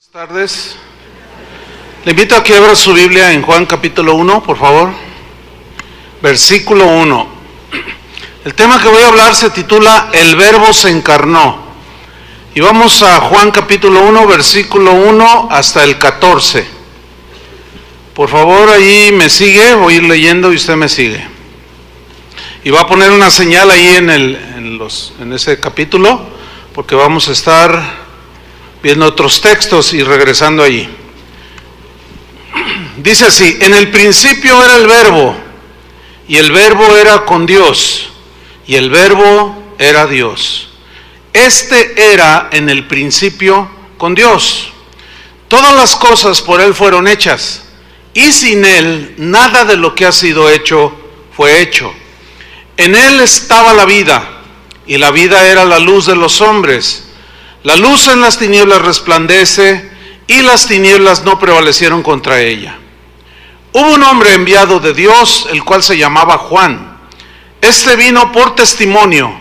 Buenas tardes. Le invito a que abra su Biblia en Juan capítulo 1, por favor. Versículo 1. El tema que voy a hablar se titula El Verbo se encarnó. Y vamos a Juan capítulo 1, versículo 1 hasta el 14. Por favor, ahí me sigue, voy a ir leyendo y usted me sigue. Y va a poner una señal ahí en ese capítulo, porque vamos a estar viendo otros textos y regresando allí. Dice así: en el principio era el Verbo, y el Verbo era con Dios, y el Verbo era Dios. Este era en el principio con Dios. Todas las cosas por Él fueron hechas, y sin Él nada de lo que ha sido hecho fue hecho. En Él estaba la vida, y la vida era la luz de los hombres. La luz en las tinieblas resplandece, y las tinieblas no prevalecieron contra ella. Hubo un hombre enviado de Dios, el cual se llamaba Juan. Este vino por testimonio,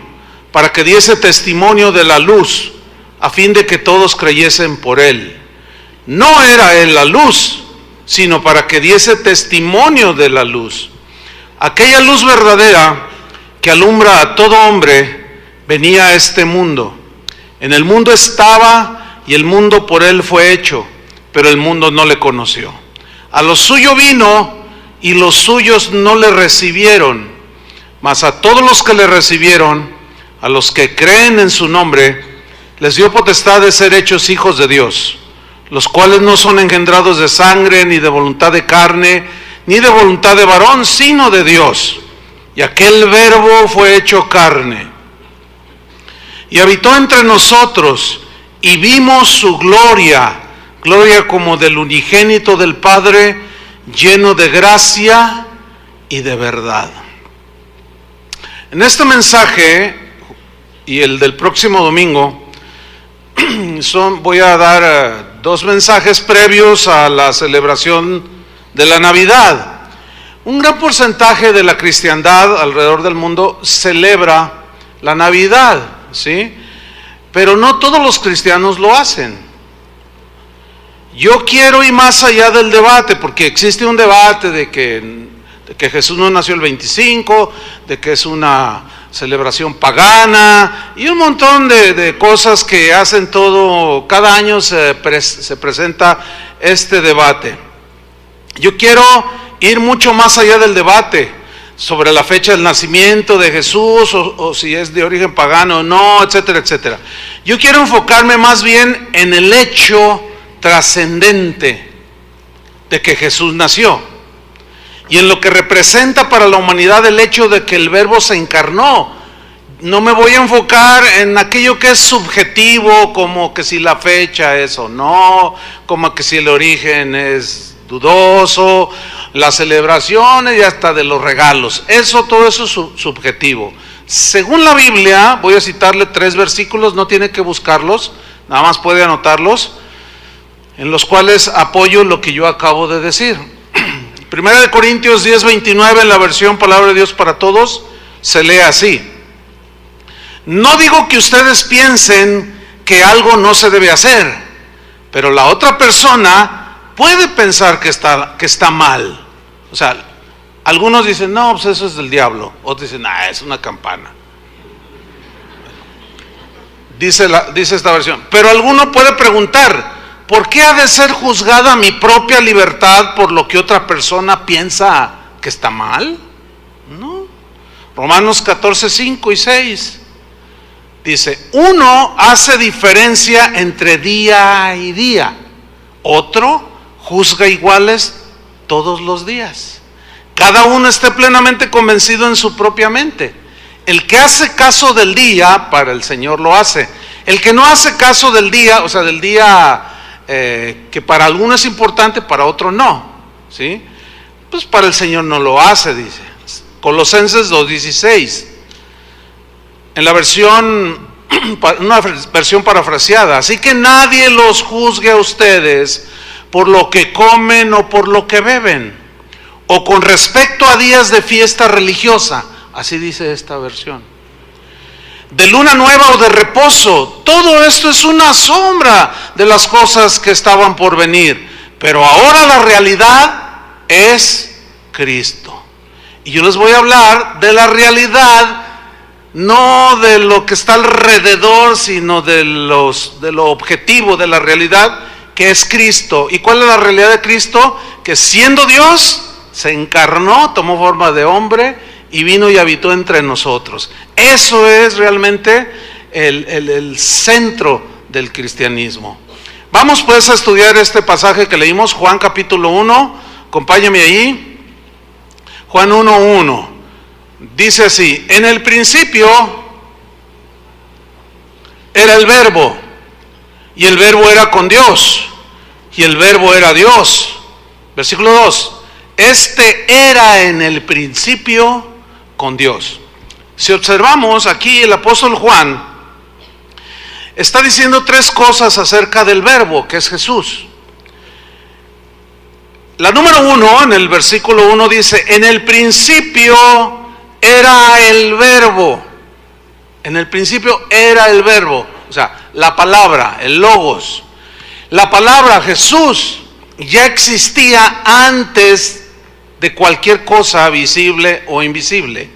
para que diese testimonio de la luz, a fin de que todos creyesen por él. No era él la luz, sino para que diese testimonio de la luz. Aquella luz verdadera que alumbra a todo hombre venía a este mundo. En el mundo estaba, y el mundo por él fue hecho, pero el mundo no le conoció. A lo suyo vino, y los suyos no le recibieron. Mas a todos los que le recibieron, a los que creen en su nombre, les dio potestad de ser hechos hijos de Dios, los cuales no son engendrados de sangre, ni de voluntad de carne, ni de voluntad de varón, sino de Dios. Y aquel Verbo fue hecho carne, y habitó entre nosotros, y vimos su gloria, gloria como del unigénito del Padre, lleno de gracia y de verdad. En este mensaje y el del próximo domingo, voy a dar dos mensajes previos a la celebración de la Navidad. Un gran porcentaje de la cristiandad alrededor del mundo celebra la Navidad, ¿sí? Pero no todos los cristianos lo hacen. Yo quiero ir más allá del debate, porque existe un debate de que Jesús no nació el 25, de que es una celebración pagana y un montón de cosas que hacen todo. Cada año se presenta este debate. Yo quiero ir mucho más allá del debate sobre la fecha del nacimiento de Jesús, o si es de origen pagano o no, etcétera, etcétera. Yo quiero enfocarme más bien en el hecho trascendente de que Jesús nació, y en lo que representa para la humanidad el hecho de que el Verbo se encarnó. No me voy a enfocar en aquello que es subjetivo, como que si la fecha es o no, como que si el origen es dudoso, las celebraciones y hasta de los regalos. Todo eso es subjetivo. Según la Biblia, voy a citarle 3 versículos, no tiene que buscarlos, nada más puede anotarlos, en los cuales apoyo lo que yo acabo de decir. 1 Corintios 10:29, en la versión Palabra de Dios para Todos, se lee así: no digo que ustedes piensen que algo no se debe hacer, pero la otra persona puede pensar que está mal. O sea, algunos dicen, no, pues eso es del diablo. Otros dicen, es una campana. Dice esta versión. Pero alguno puede preguntar, ¿por qué ha de ser juzgada mi propia libertad por lo que otra persona piensa que está mal? No. Romanos 14:5 y 6 dice: uno hace diferencia entre día y día, otro juzga iguales todos los días. Cada uno esté plenamente convencido en su propia mente. El que hace caso del día, para el Señor lo hace. El que no hace caso del día, o sea, del día que para alguno es importante, para otro no, ¿sí? Pues para el Señor no lo hace, dice. Colosenses 2:16. En la una versión parafraseada: así que nadie los juzgue a ustedes por lo que comen o por lo que beben, o con respecto a días de fiesta religiosa. Así dice esta versión. de luna nueva o de reposo. Todo esto es una sombra de las cosas que estaban por venir. Pero ahora la realidad es Cristo. Y yo les voy a hablar de la realidad, no de lo que está alrededor, sino de lo objetivo de la realidad, que es Cristo. ¿Y cuál es la realidad de Cristo? Que siendo Dios, se encarnó, tomó forma de hombre y vino y habitó entre nosotros. Eso es realmente el centro del cristianismo. Vamos pues a estudiar este pasaje que leímos, Juan capítulo 1, acompáñame ahí. Juan 1:1, dice así: en el principio era el verbo, y el verbo era con Dios, y el verbo era Dios. Versículo 2, este era en el principio con Dios. Si observamos aquí, el apóstol Juan está diciendo tres cosas acerca del verbo, que es Jesús. La número 1, en el versículo 1 dice: en el principio era el verbo. En el principio era el verbo, o sea, la palabra, el logos. La palabra Jesús ya existía antes de cualquier cosa visible o invisible.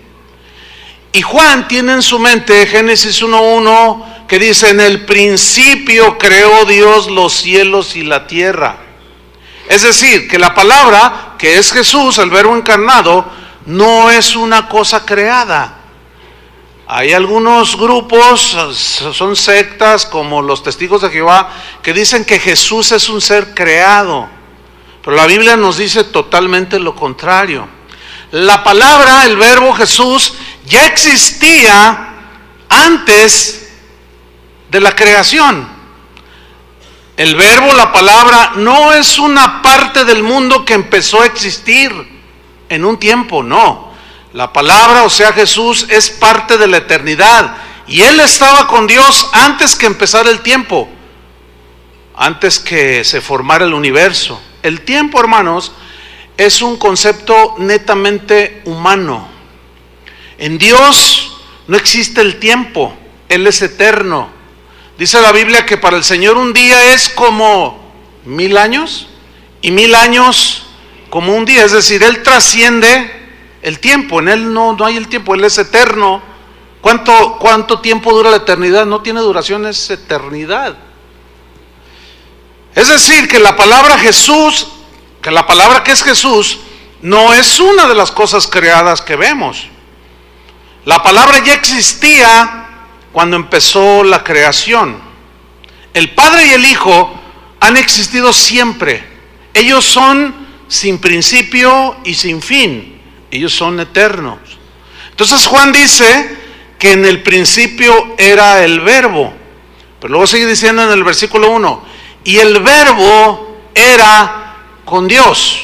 Y Juan tiene en su mente Génesis 1:1, que dice: en el principio creó Dios los cielos y la tierra. Es decir, que la palabra, que es Jesús, el verbo encarnado, no es una cosa creada. Hay algunos grupos, son sectas como los Testigos de Jehová, que dicen que Jesús es un ser creado. Pero la Biblia nos dice totalmente lo contrario. La palabra, el verbo Jesús, ya existía antes de la creación. El verbo, la palabra, no es una parte del mundo que empezó a existir en un tiempo, no. La palabra, o sea Jesús, es parte de la eternidad. Y Él estaba con Dios antes que empezara el tiempo, antes que se formara el universo. El tiempo, hermanos, es un concepto netamente humano. En Dios no existe el tiempo, Él es eterno. Dice la Biblia que para el Señor un día es como 1000 años y 1000 años como un día. Es decir, Él trasciende el tiempo, en Él no hay el tiempo, Él es eterno. ¿Cuánto tiempo dura la eternidad? No tiene duración, es eternidad. Es decir, que la palabra Jesús, que la palabra que es Jesús, no es una de las cosas creadas que vemos. La palabra ya existía cuando empezó la creación. El Padre y el Hijo han existido siempre. Ellos son sin principio y sin fin. Ellos son eternos. Entonces Juan dice que en el principio era el verbo. Pero luego sigue diciendo en el versículo 1, y el verbo era con Dios.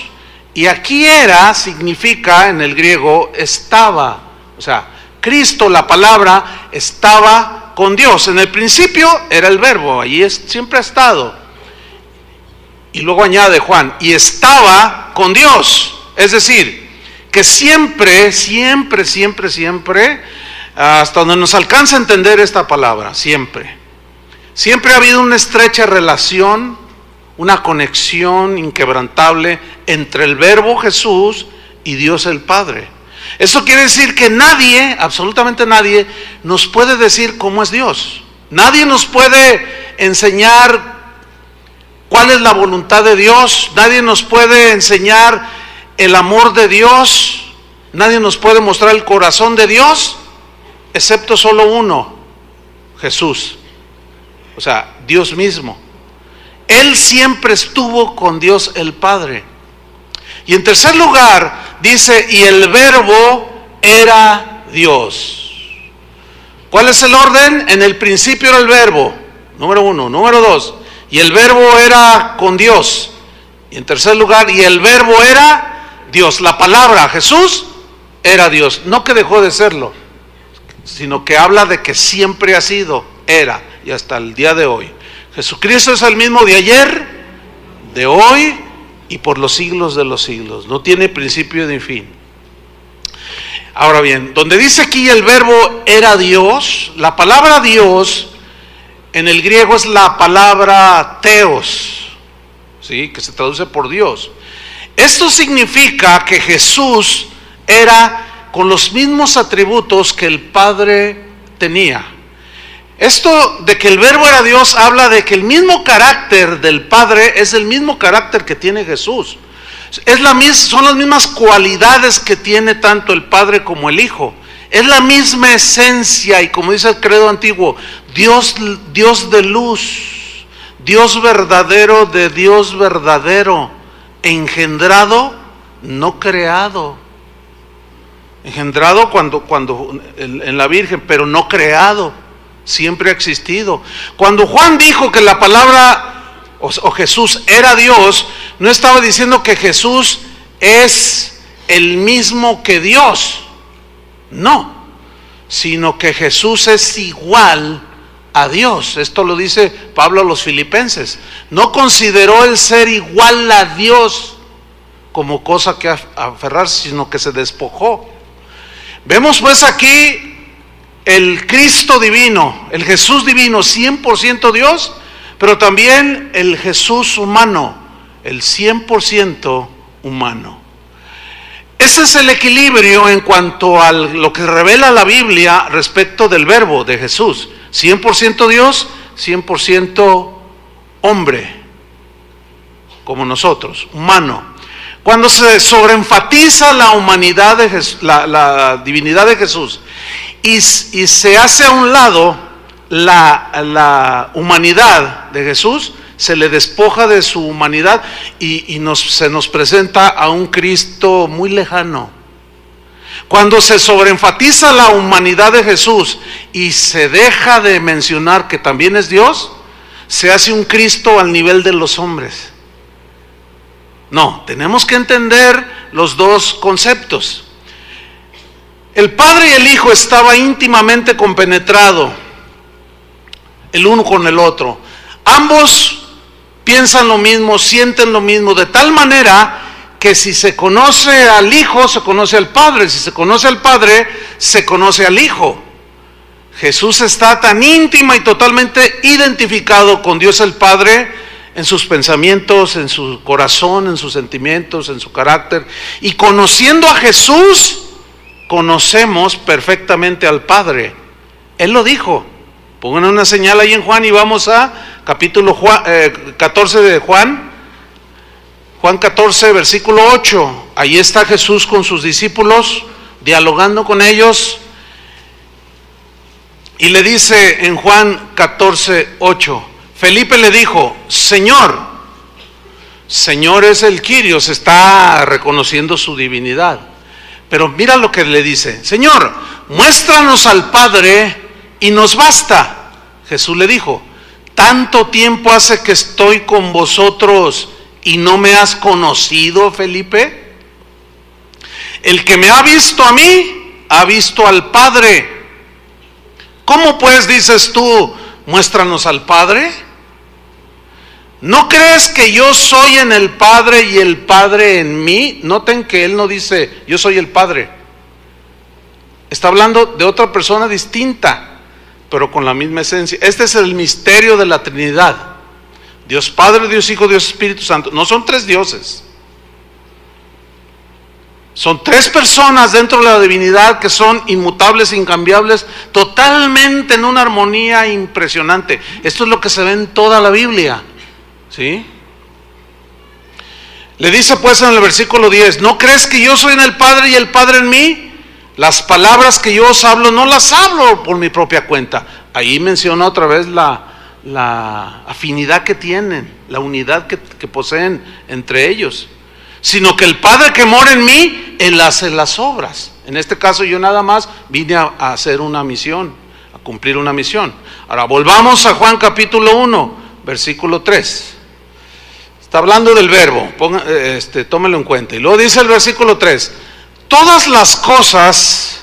Y aquí era significa en el griego estaba. O sea, Cristo, la palabra, estaba con Dios. En el principio era el verbo, allí siempre ha estado. Y luego añade Juan, y estaba con Dios. Es decir, que siempre, hasta donde nos alcanza a entender esta palabra, siempre ha habido una estrecha relación, una conexión inquebrantable entre el verbo Jesús y Dios el Padre. Eso quiere decir que nadie, absolutamente nadie, nos puede decir cómo es Dios. Nadie nos puede enseñar cuál es la voluntad de Dios. Nadie nos puede enseñar el amor de Dios. Nadie nos puede mostrar el corazón de Dios, excepto solo uno, Jesús. O sea, Dios mismo. Él siempre estuvo con Dios el Padre. Y en tercer lugar, dice, y el verbo era Dios. ¿Cuál es el orden? En el principio era el verbo, número 1. Número 2, y el verbo era con Dios. Y en tercer lugar, y el verbo era Dios. La palabra Jesús era Dios. No que dejó de serlo, sino que habla de que siempre ha sido, era, y hasta el día de hoy. Jesucristo es el mismo de ayer, de hoy y por los siglos de los siglos. No tiene principio ni fin. Ahora bien, donde dice aquí el verbo era Dios, la palabra Dios en el griego es la palabra theos, ¿sí? Que se traduce por Dios. Esto significa que Jesús era con los mismos atributos que el Padre tenía. Esto de que el verbo era Dios habla de que el mismo carácter del Padre es el mismo carácter que tiene Jesús. Son las mismas cualidades que tiene tanto el Padre como el Hijo. Es la misma esencia, y como dice el credo antiguo, Dios de luz, Dios verdadero de Dios verdadero, engendrado, no creado. Engendrado cuando en la Virgen, pero no creado, siempre ha existido. Cuando Juan dijo que la palabra o Jesús era Dios, no estaba diciendo que Jesús es el mismo que Dios, no, sino que Jesús es igual a Dios. Esto lo dice Pablo a los Filipenses. No consideró el ser igual a Dios como cosa que aferrarse, sino que se despojó. Vemos pues aquí el Cristo divino, el Jesús divino, 100% Dios, pero también el Jesús humano, el 100% humano. Ese es el equilibrio en cuanto a lo que revela la Biblia respecto del verbo de Jesús. 100% Dios, 100% hombre, como nosotros, humano. Cuando se sobreenfatiza la humanidad de Jesús, la divinidad de Jesús, y se hace a un lado la humanidad de Jesús, se le despoja de su humanidad y se nos presenta a un Cristo muy lejano. Cuando se sobreenfatiza la humanidad de Jesús y se deja de mencionar que también es Dios, se hace un Cristo al nivel de los hombres. No, tenemos que entender los dos conceptos. El Padre y el Hijo estaba íntimamente compenetrado el uno con el otro. Ambos piensan lo mismo, sienten lo mismo, de tal manera que si se conoce al Hijo, se conoce al Padre. Si se conoce al Padre, se conoce al Hijo. Jesús está tan íntima y totalmente identificado con Dios el Padre en sus pensamientos, en su corazón, en sus sentimientos, en su carácter. Y conociendo a Jesús, conocemos perfectamente al Padre. Él lo dijo. Pongan una señal ahí en Juan y vamos a capítulo 14 de Juan. Juan 14, versículo 8. Ahí está Jesús con sus discípulos, dialogando con ellos. Y le dice en Juan 14, 8, Felipe le dijo, Señor es el Kyrios, está reconociendo su divinidad. Pero mira lo que le dice, Señor, muéstranos al Padre y nos basta. Jesús le dijo, ¿tanto tiempo hace que estoy con vosotros y no me has conocido, Felipe? El que me ha visto a mí, ha visto al Padre. ¿Cómo pues dices tú, muéstranos al Padre? ¿No crees que yo soy en el Padre y el Padre en mí? Noten que él no dice, yo soy el Padre. Está hablando de otra persona distinta, pero con la misma esencia. Este es el misterio de la Trinidad. Dios Padre, Dios Hijo, Dios Espíritu Santo. No son tres dioses. Son tres personas dentro de la divinidad que son inmutables, incambiables, totalmente en una armonía impresionante. Esto es lo que se ve en toda la Biblia. ¿Sí? Le dice pues en el versículo 10, ¿no crees que yo soy en el Padre y el Padre en mí? Las palabras que yo os hablo, no las hablo por mi propia cuenta. Ahí menciona otra vez la afinidad que tienen, la unidad que poseen entre ellos. Sino que el Padre que mora en mí, Él hace las obras. En este caso yo nada más vine a hacer una misión, a cumplir una misión. Ahora volvamos a Juan capítulo 1, versículo 3. Está hablando del verbo, tómelo en cuenta. Y luego dice el versículo 3, todas las cosas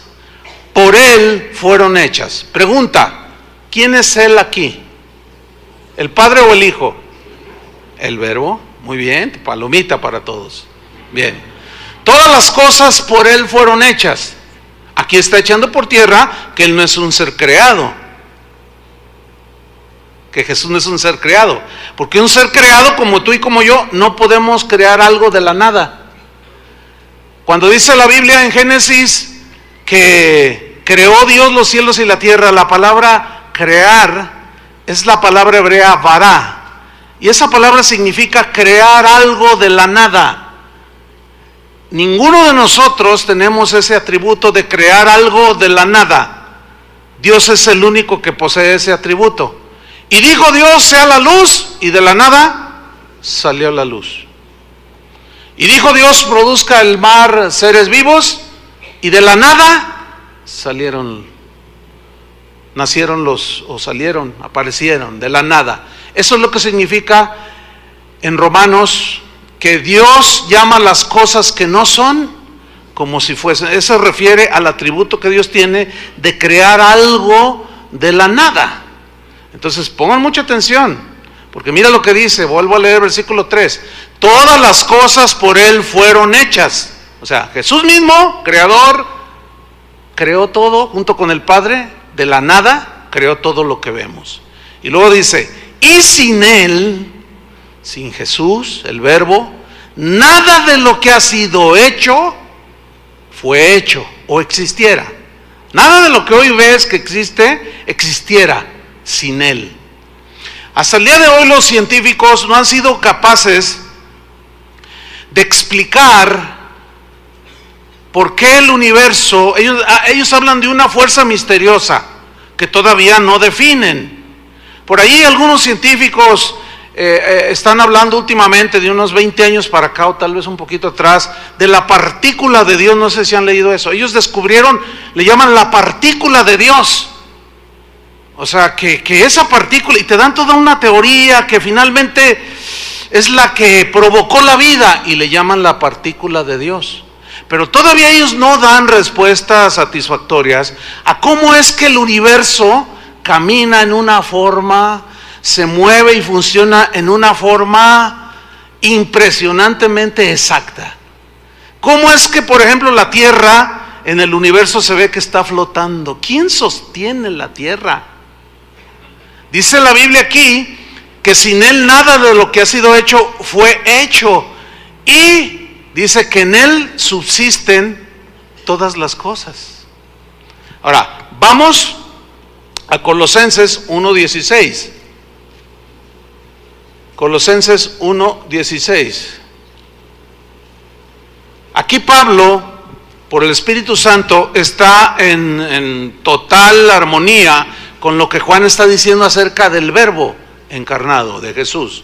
por Él fueron hechas. Pregunta, ¿quién es Él aquí? ¿El Padre o el Hijo? El verbo. Muy bien, palomita para todos. Bien. Todas las cosas por Él fueron hechas. Aquí está echando por tierra que Él no es un ser creado, que Jesús no es un ser creado, porque un ser creado como tú y como yo no podemos crear algo de la nada. Cuando dice la Biblia en Génesis que creó Dios los cielos y la tierra, la palabra crear es la palabra hebrea bará, y esa palabra significa crear algo de la nada. Ninguno de nosotros tenemos ese atributo de crear algo de la nada. Dios es el único que posee ese atributo. Y dijo Dios, sea la luz, y de la nada salió la luz. Y dijo Dios, produzca el mar seres vivos, y de la nada aparecieron, de la nada. Eso es lo que significa en Romanos, que Dios llama las cosas que no son como si fuesen. Eso refiere al atributo que Dios tiene de crear algo de la nada. Entonces pongan mucha atención, porque mira lo que dice, vuelvo a leer versículo 3. Todas las cosas por Él fueron hechas. O sea, Jesús mismo, creador, creó todo junto con el Padre, de la nada, creó todo lo que vemos. Y luego dice, y sin Él, sin Jesús, el Verbo, nada de lo que ha sido hecho fue hecho o existiera. Nada de lo que hoy ves que existe, existiera sin Él. Hasta el día de hoy los científicos no han sido capaces de explicar por qué el universo, ellos hablan de una fuerza misteriosa que todavía no definen. Por ahí algunos científicos están hablando últimamente, de unos 20 años para acá o tal vez un poquito atrás, de la partícula de Dios. No sé si han leído eso. Ellos descubrieron, le llaman la partícula de Dios. O sea, que esa partícula, y te dan toda una teoría que finalmente es la que provocó la vida, y le llaman la partícula de Dios. Pero todavía ellos no dan respuestas satisfactorias a cómo es que el universo camina en una forma, se mueve y funciona en una forma impresionantemente exacta. ¿Cómo es que, por ejemplo, la Tierra en el universo se ve que está flotando? ¿Quién sostiene la Tierra? Dice la Biblia aquí que sin Él nada de lo que ha sido hecho fue hecho, y dice que en Él subsisten todas las cosas. Ahora, vamos a Colosenses 1:16. Colosenses 1:16. Aquí Pablo, por el Espíritu Santo, está en total armonía con lo que Juan está diciendo acerca del Verbo encarnado, de Jesús.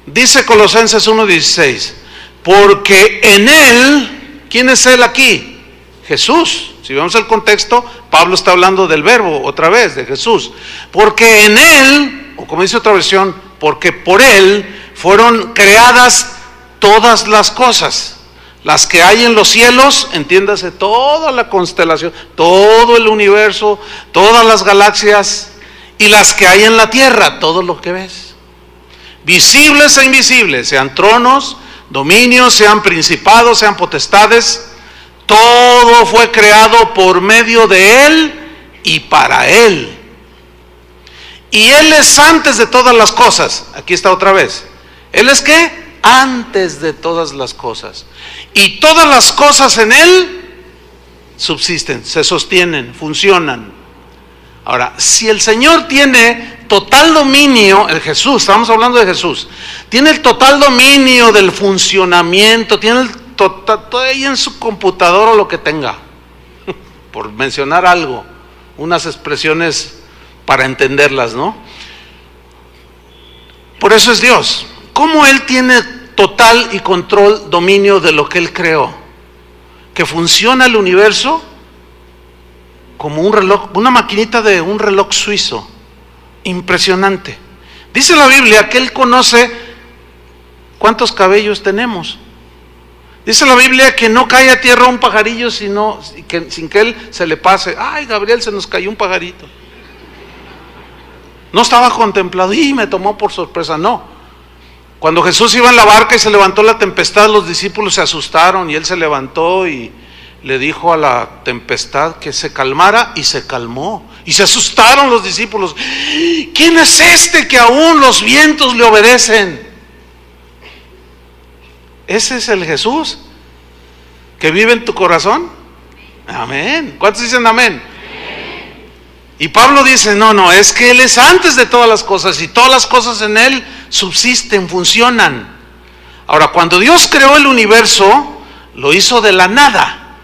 Dice Colosenses 1:16, porque en Él, ¿quién es Él aquí? Jesús. Si vemos el contexto, Pablo está hablando del Verbo otra vez, de Jesús. Porque en Él, o como dice otra versión, porque por Él fueron creadas todas las cosas, las que hay en los cielos, entiéndase, toda la constelación, todo el universo, todas las galaxias, y las que hay en la tierra, todo lo que ves, visibles e invisibles, sean tronos, dominios, sean principados, sean potestades, todo fue creado por medio de Él y para Él. Y Él es antes de todas las cosas. Aquí está otra vez. ¿Él es qué? Antes de todas las cosas. Y todas las cosas en Él subsisten, se sostienen, funcionan. Ahora, si el Señor tiene total dominio, el Jesús, estamos hablando de Jesús, tiene el total dominio del funcionamiento, tiene el total, todo ahí en su computadora o lo que tenga, por mencionar algo, unas expresiones para entenderlas, ¿no? Por eso es Dios. ¿Cómo Él tiene total y control, dominio de lo que Él creó? Que funciona el universo como un reloj, una maquinita de un reloj suizo. Impresionante. Dice la Biblia que Él conoce cuántos cabellos tenemos. Dice la Biblia que no cae a tierra un pajarillo sin que Él se le pase. Ay, Gabriel, se nos cayó un pajarito. No estaba contemplado y me tomó por sorpresa, no. Cuando Jesús iba en la barca y se levantó la tempestad, los discípulos se asustaron y Él se levantó y le dijo a la tempestad que se calmara y se calmó. Y se asustaron los discípulos. ¿Quién es este que aún los vientos le obedecen? Ese es el Jesús que vive en tu corazón. Amén. ¿Cuántos dicen amén? Y Pablo dice, no, es que Él es antes de todas las cosas y todas las cosas en Él subsisten, funcionan. Ahora, cuando Dios creó el universo, lo hizo de la nada.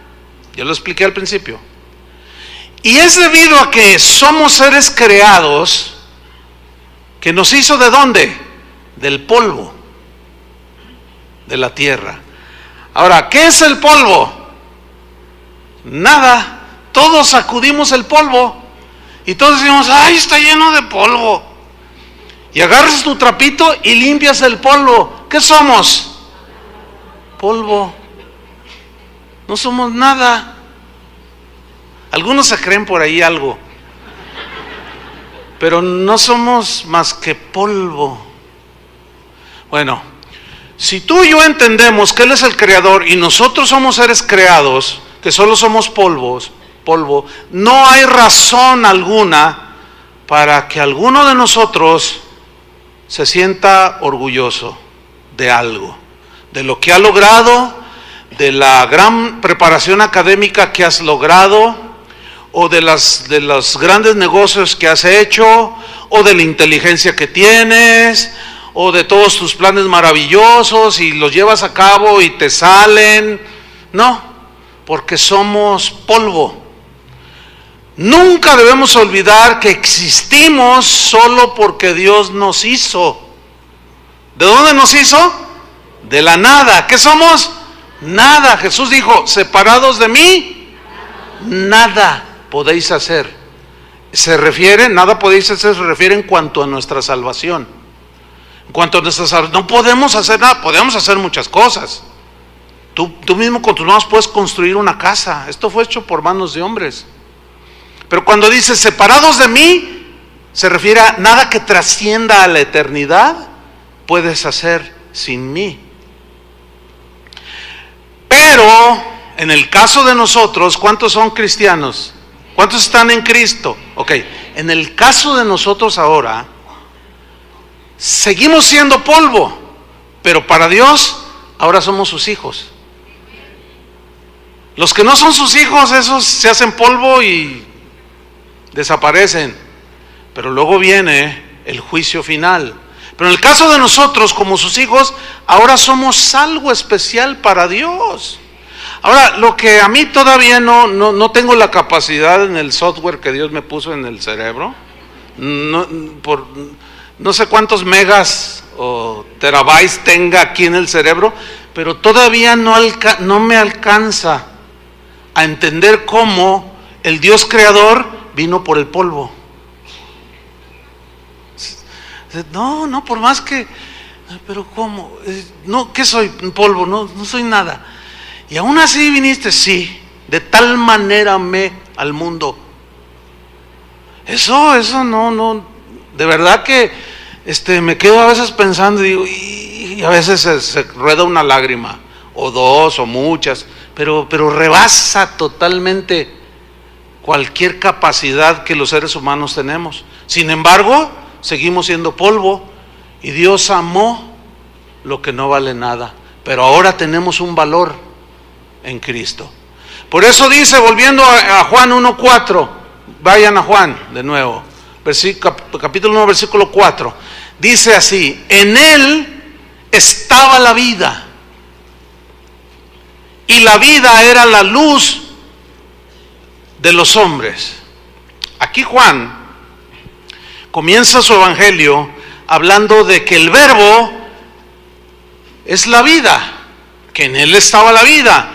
Yo lo expliqué al principio. Y es debido a que somos seres creados, que nos hizo ¿de dónde? Del polvo, de la tierra. Ahora, ¿qué es el polvo? Nada. Todos sacudimos el polvo y todos decimos, ¡ay, está lleno de polvo! Y agarras tu trapito y limpias el polvo. ¿Qué somos? Polvo. No somos nada. Algunos se creen por ahí algo, pero no somos más que polvo. Bueno, si tú y yo entendemos que Él es el creador y nosotros somos seres creados, que solo somos polvo, no hay razón alguna para que alguno de nosotros se sienta orgulloso de algo, de lo que ha logrado, de la gran preparación académica que has logrado, o de los grandes negocios que has hecho, o de la inteligencia que tienes, o de todos tus planes maravillosos y los llevas a cabo y te salen. No, porque somos polvo. Nunca debemos olvidar que existimos solo porque Dios nos hizo. ¿De dónde nos hizo? De la nada. ¿Qué somos? Nada. Jesús dijo, separados de mí, nada podéis hacer. Se refiere, nada podéis hacer, se refiere en cuanto a nuestra salvación. En cuanto a nuestra salvación, no podemos hacer nada, podemos hacer muchas cosas. Tú mismo con tus manos puedes construir una casa. Esto fue hecho por manos de hombres. Pero cuando dice separados de mí, se refiere a nada que trascienda a la eternidad puedes hacer sin mí. Pero en el caso de nosotros, ¿cuántos son cristianos? ¿Cuántos están en Cristo? Ok, en el caso de nosotros ahora, seguimos siendo polvo, pero para Dios ahora somos sus hijos. Los que no son sus hijos, esos se hacen polvo y desaparecen, pero luego viene el juicio final. Pero en el caso de nosotros, como sus hijos, ahora somos algo especial para Dios. Ahora, lo que a mí todavía no tengo la capacidad en el software que Dios me puso en el cerebro, no sé cuántos megas o terabytes tenga aquí en el cerebro, pero todavía no me alcanza a entender cómo el Dios creador vino por el polvo. No, por más que, pero ¿cómo? No, ¿qué soy? Polvo, no soy nada. Y aún así viniste, sí, de tal manera amé al mundo. Eso no, de verdad que me quedo a veces pensando y digo, y a veces se rueda una lágrima, o dos, o muchas, pero rebasa totalmente cualquier capacidad que los seres humanos tenemos. Sin embargo, seguimos siendo polvo y Dios amó lo que no vale nada, pero ahora tenemos un valor en Cristo. Por eso dice, volviendo a Juan 1:4, vayan a Juan de nuevo, capítulo 1, versículo 4, dice así: en Él estaba la vida, y la vida era la luz de los hombres. Aquí Juan comienza su evangelio hablando de que el verbo es la vida, que en Él estaba la vida.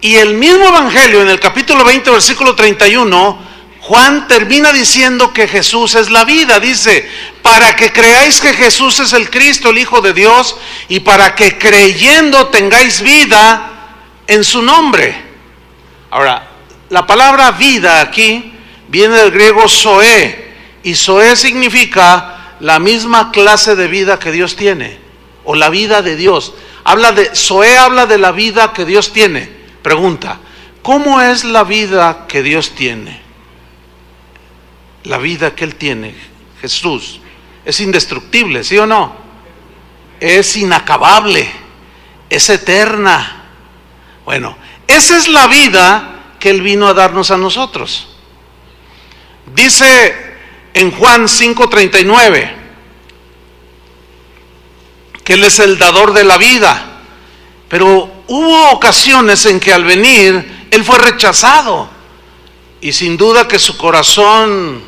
Y el mismo evangelio, en el capítulo 20, versículo 31, Juan termina diciendo que Jesús es la vida. Dice, para que creáis que Jesús es el Cristo, el Hijo de Dios, y para que creyendo tengáis vida en su nombre. Ahora, la palabra vida aquí viene del griego zoe, y zoe significa la misma clase de vida que Dios tiene, o la vida de Dios. Zoe habla de la vida que Dios tiene. Pregunta, ¿Cómo es la vida que Dios tiene? La vida que Él tiene, Jesús, es indestructible, ¿sí o no? Es inacabable, es eterna. Bueno, esa es la vida que Él vino a darnos a nosotros. Dice en Juan 5:39 que Él es el dador de la vida, pero hubo ocasiones en que al venir Él fue rechazado, y sin duda que su corazón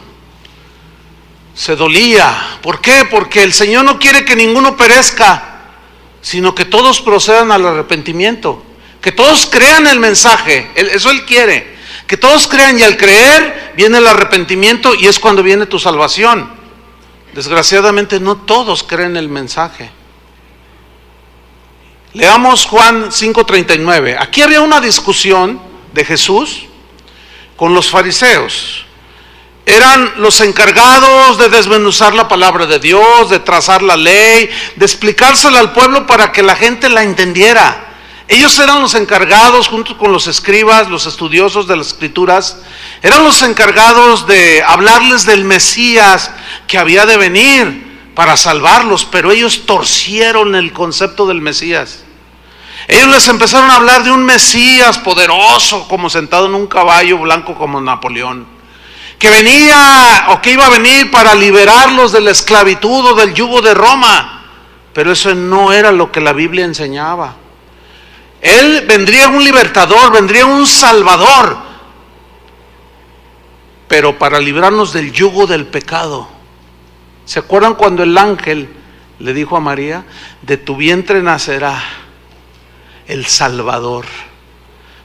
se dolía. ¿Por qué? Porque el Señor no quiere que ninguno perezca, sino que todos procedan al arrepentimiento, que todos crean el mensaje. Eso Él quiere, que todos crean, y al creer viene el arrepentimiento, y es cuando viene tu salvación. Desgraciadamente no todos creen el mensaje. Leamos Juan 5:39. Aquí había una discusión de Jesús con los fariseos. Eran los encargados de desmenuzar la palabra de Dios, de trazar la ley, de explicársela al pueblo para que la gente la entendiera. Ellos eran los encargados, junto con los escribas, los estudiosos de las escrituras, eran los encargados de hablarles del Mesías que había de venir para salvarlos, pero ellos torcieron el concepto del Mesías. Ellos les empezaron a hablar de un Mesías poderoso, como sentado en un caballo blanco como Napoleón, que venía o que iba a venir para liberarlos de la esclavitud o del yugo de Roma. Pero eso no era lo que la Biblia enseñaba. Él vendría un libertador, vendría un salvador, pero para librarnos del yugo del pecado. ¿Se acuerdan cuando el ángel le dijo a María: de tu vientre nacerá el Salvador,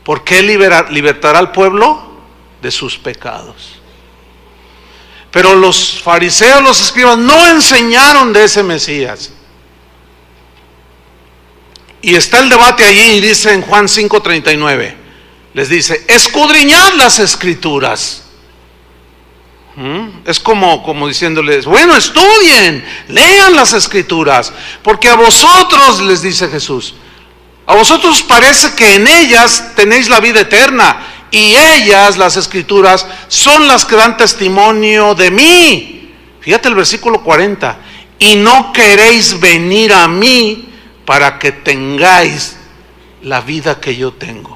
porque Él libertará al pueblo de sus pecados? Pero los fariseos, los escribas, no enseñaron de ese Mesías. Y está el debate allí, y dice en Juan 5:39, les dice: escudriñad las escrituras. Es como diciéndoles: bueno, estudien, lean las escrituras, porque a vosotros, les dice Jesús, a vosotros parece que en ellas tenéis la vida eterna, y ellas, las escrituras, son las que dan testimonio de mí. Fíjate el versículo 40, y no queréis venir a mí para que tengáis la vida que yo tengo.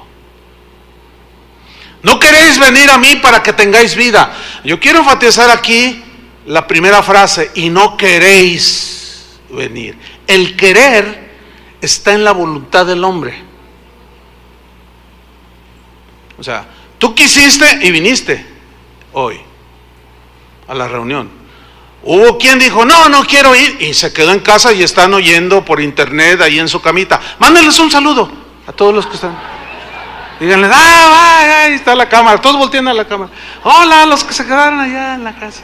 No queréis venir a mí para que tengáis vida. Yo quiero enfatizar aquí la primera frase: y no queréis venir. El querer está en la voluntad del hombre. O sea, tú quisiste y viniste hoy a la reunión. Hubo quien dijo: no quiero ir, y se quedó en casa y están oyendo por internet ahí en su camita. Mándenles un saludo a todos los que están. Díganles: ahí está la cámara, todos volteando a la cámara. Hola a los que se quedaron allá en la casa.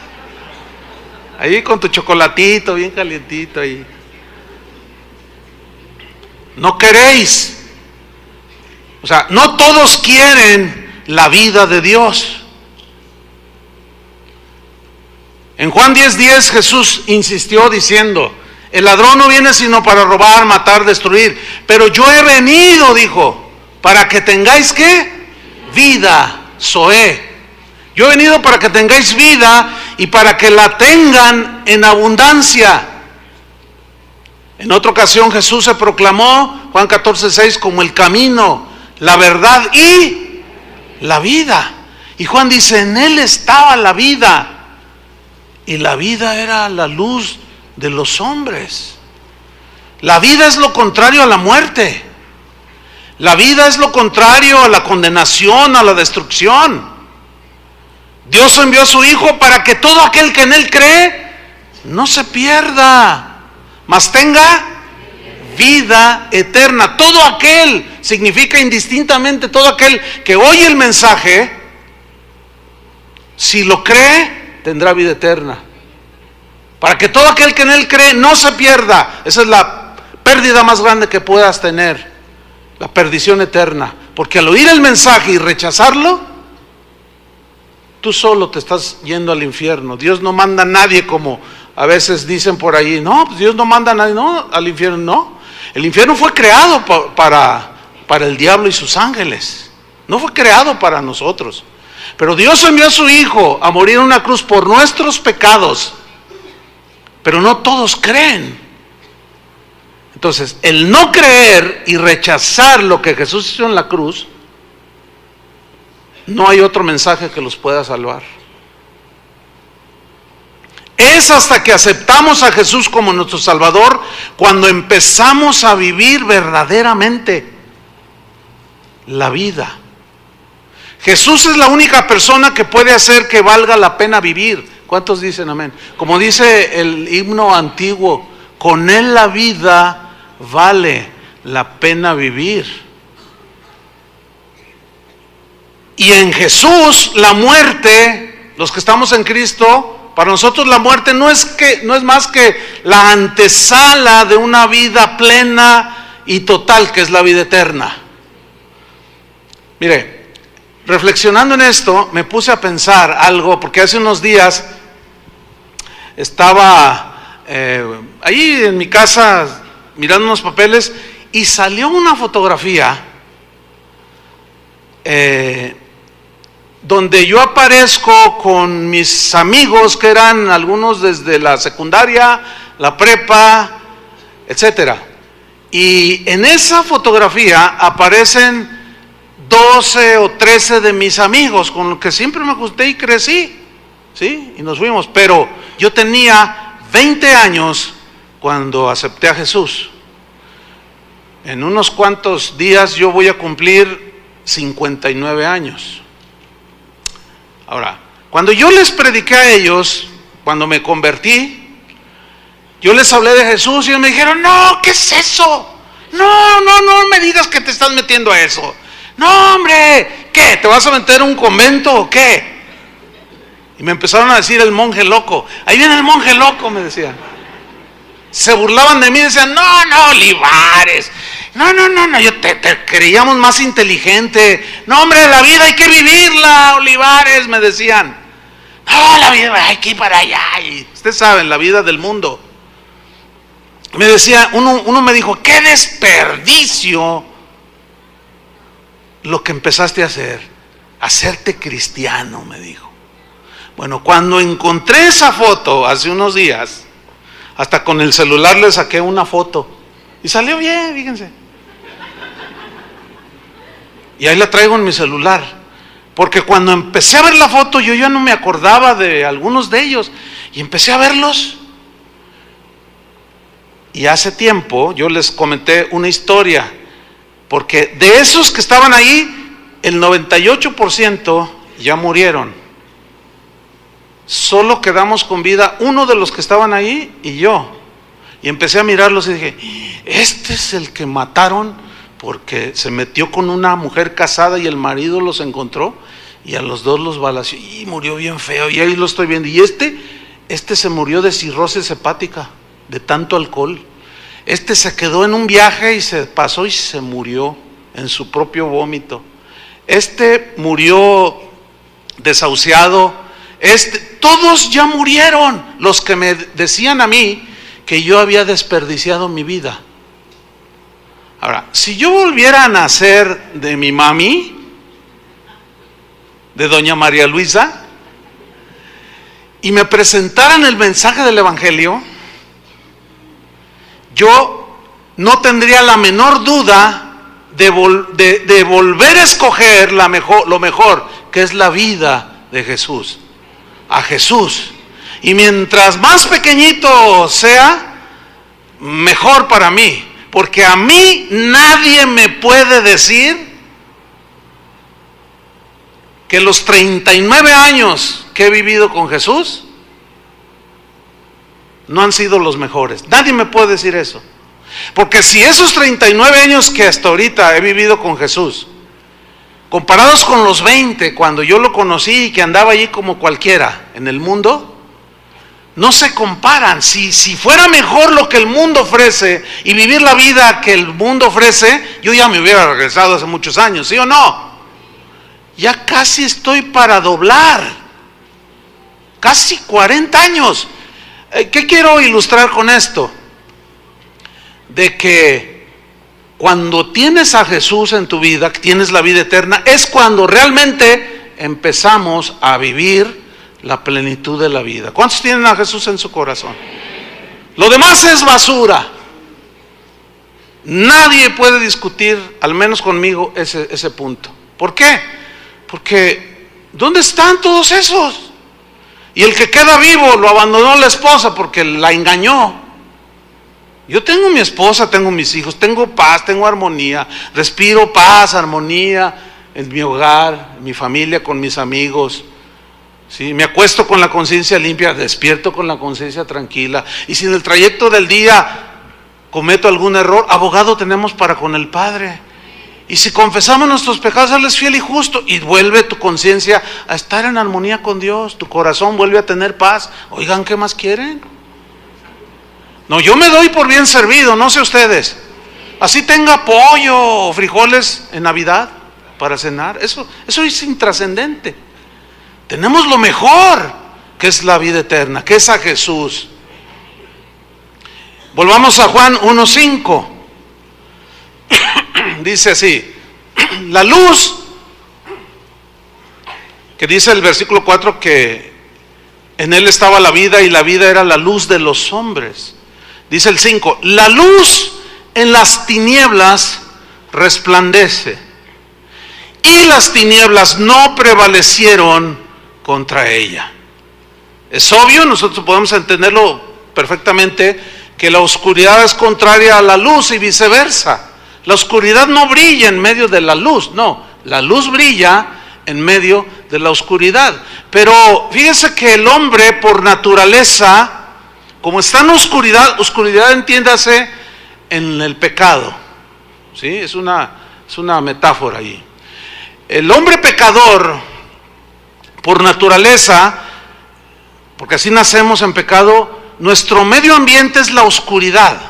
Ahí con tu chocolatito bien calientito ahí. No queréis. O sea, no todos quieren la vida de Dios. En Juan 10:10 Jesús insistió diciendo: el ladrón no viene sino para robar, matar, destruir, pero yo he venido, dijo, para que tengáis ¿qué? Vida, Zoé. Yo he venido para que tengáis vida y para que la tengan en abundancia. En otra ocasión Jesús se proclamó, Juan 14:6, como el camino, la verdad y la vida. Y Juan dice: en Él estaba la vida, y la vida era la luz de los hombres. La vida es lo contrario a la muerte. La vida es lo contrario a la condenación, a la destrucción. Dios envió a su Hijo para que todo aquel que en Él cree no se pierda, mas tenga vida eterna. Todo aquel significa indistintamente todo aquel que oye el mensaje, si lo cree, tendrá vida eterna. Para que todo aquel que en Él cree no se pierda. Esa es la pérdida más grande que puedas tener, la perdición eterna. Porque al oír el mensaje y rechazarlo, tú solo te estás yendo al infierno. Dios no manda a nadie, como a veces dicen por ahí: no, pues Dios no manda a nadie, no, al infierno no. El infierno fue creado para el diablo y sus ángeles. no fue creado para nosotros. Pero Dios envió a su Hijo a morir en una cruz por nuestros pecados, pero no todos creen. Entonces, el no creer y rechazar lo que Jesús hizo en la cruz, no hay otro mensaje que los pueda salvar. Es hasta que aceptamos a Jesús como nuestro Salvador cuando empezamos a vivir verdaderamente la vida. Jesús es la única persona que puede hacer que valga la pena vivir. ¿Cuántos dicen amén? Como dice el himno antiguo, con Él la vida vale la pena vivir. Y en Jesús la muerte, los que estamos en Cristo, para nosotros la muerte no es más que la antesala de una vida plena y total, que es la vida eterna. Mire, reflexionando en esto, me puse a pensar algo, porque hace unos días estaba ahí en mi casa mirando unos papeles y salió una fotografía donde yo aparezco con mis amigos, que eran algunos desde la secundaria, la prepa, etcétera. Y en esa fotografía aparecen 12 o 13 de mis amigos con los que siempre me gusté y crecí, ¿sí? Y nos fuimos, pero yo tenía 20 años cuando acepté a Jesús. En unos cuantos días yo voy a cumplir 59 años. Ahora, cuando yo les prediqué a ellos, cuando me convertí, yo les hablé de Jesús y ellos me dijeron, no, ¿qué es eso? No me digas que te estás metiendo a eso. No, hombre, ¿qué? ¿Te vas a meter a un convento o qué? Y me empezaron a decir el monje loco. Ahí viene el monje loco, me decían. Se burlaban de mí y decían, no, Olivares. No, yo te creíamos más inteligente. No, hombre, la vida hay que vivirla, Olivares, me decían. No, la vida hay que ir para allá. Y ustedes saben, la vida del mundo. Me decía, uno me dijo, qué desperdicio lo que empezaste a hacer, hacerte cristiano, me dijo. Bueno, cuando encontré esa foto hace unos días, hasta con el celular le saqué una foto y salió bien, fíjense. Y ahí la traigo en mi celular, porque cuando empecé a ver la foto yo ya no me acordaba de algunos de ellos y empecé a verlos. Y hace tiempo yo les comenté una historia, porque de esos que estaban ahí, el 98% ya murieron. Solo quedamos con vida uno de los que estaban ahí y yo. Y empecé a mirarlos y dije, este es el que mataron porque se metió con una mujer casada y el marido los encontró y a los dos los balaceó y murió bien feo. Y ahí lo estoy viendo. Y este se murió de cirrosis hepática, de tanto alcohol. Este se quedó en un viaje y se pasó y se murió en su propio vómito. Este murió desahuciado. Todos ya murieron, los que me decían a mí que yo había desperdiciado mi vida. Ahora, si yo volviera a nacer de mi mami, de doña María Luisa, y me presentaran el mensaje del Evangelio, yo no tendría la menor duda de volver a escoger lo mejor, que es la vida de Jesús, a Jesús. Y mientras más pequeñito sea, mejor para mí, porque a mí nadie me puede decir que los 39 años que he vivido con Jesús no han sido los mejores. Nadie me puede decir eso. Porque si esos 39 años que hasta ahorita he vivido con Jesús, comparados con los 20 cuando yo lo conocí y que andaba allí como cualquiera en el mundo, no se comparan. Si fuera mejor lo que el mundo ofrece y vivir la vida que el mundo ofrece, yo ya me hubiera regresado hace muchos años, ¿sí o no? Ya casi estoy para doblar, casi 40 años. ¿Qué quiero ilustrar con esto? De que cuando tienes a Jesús en tu vida, tienes la vida eterna, es cuando realmente empezamos a vivir la plenitud de la vida. ¿Cuántos tienen a Jesús en su corazón? Lo demás es basura. Nadie puede discutir, al menos conmigo, ese punto. ¿Por qué? Porque ¿dónde están todos esos? Y el que queda vivo lo abandonó la esposa porque la engañó. Yo tengo mi esposa, tengo mis hijos, tengo paz, tengo armonía, respiro paz, armonía en mi hogar, en mi familia, con mis amigos. ¿Sí? Me acuesto con la conciencia limpia, despierto con la conciencia tranquila. Y si en el trayecto del día cometo algún error, abogado tenemos para con el Padre. Y si confesamos nuestros pecados, Él es fiel y justo, y vuelve tu conciencia a estar en armonía con Dios. Tu corazón vuelve a tener paz. Oigan, ¿qué más quieren? No, yo me doy por bien servido, no sé ustedes. Así tenga pollo o frijoles en Navidad para cenar, eso es intrascendente. Tenemos lo mejor, que es la vida eterna, que es a Jesús. Volvamos a Juan 1:5. Dice así: la luz, que dice el versículo 4 que en Él estaba la vida y la vida era la luz de los hombres. Dice el 5: la luz en las tinieblas resplandece, y las tinieblas no prevalecieron contra ella. Es obvio, nosotros podemos entenderlo perfectamente, que la oscuridad es contraria a la luz y viceversa. La oscuridad no brilla en medio de la luz, no, la luz brilla en medio de la oscuridad. Pero fíjese que el hombre por naturaleza, como está en oscuridad entiéndase en el pecado, ¿sí? Es una metáfora ahí. El hombre pecador, por naturaleza, porque así nacemos en pecado, nuestro medio ambiente es la oscuridad,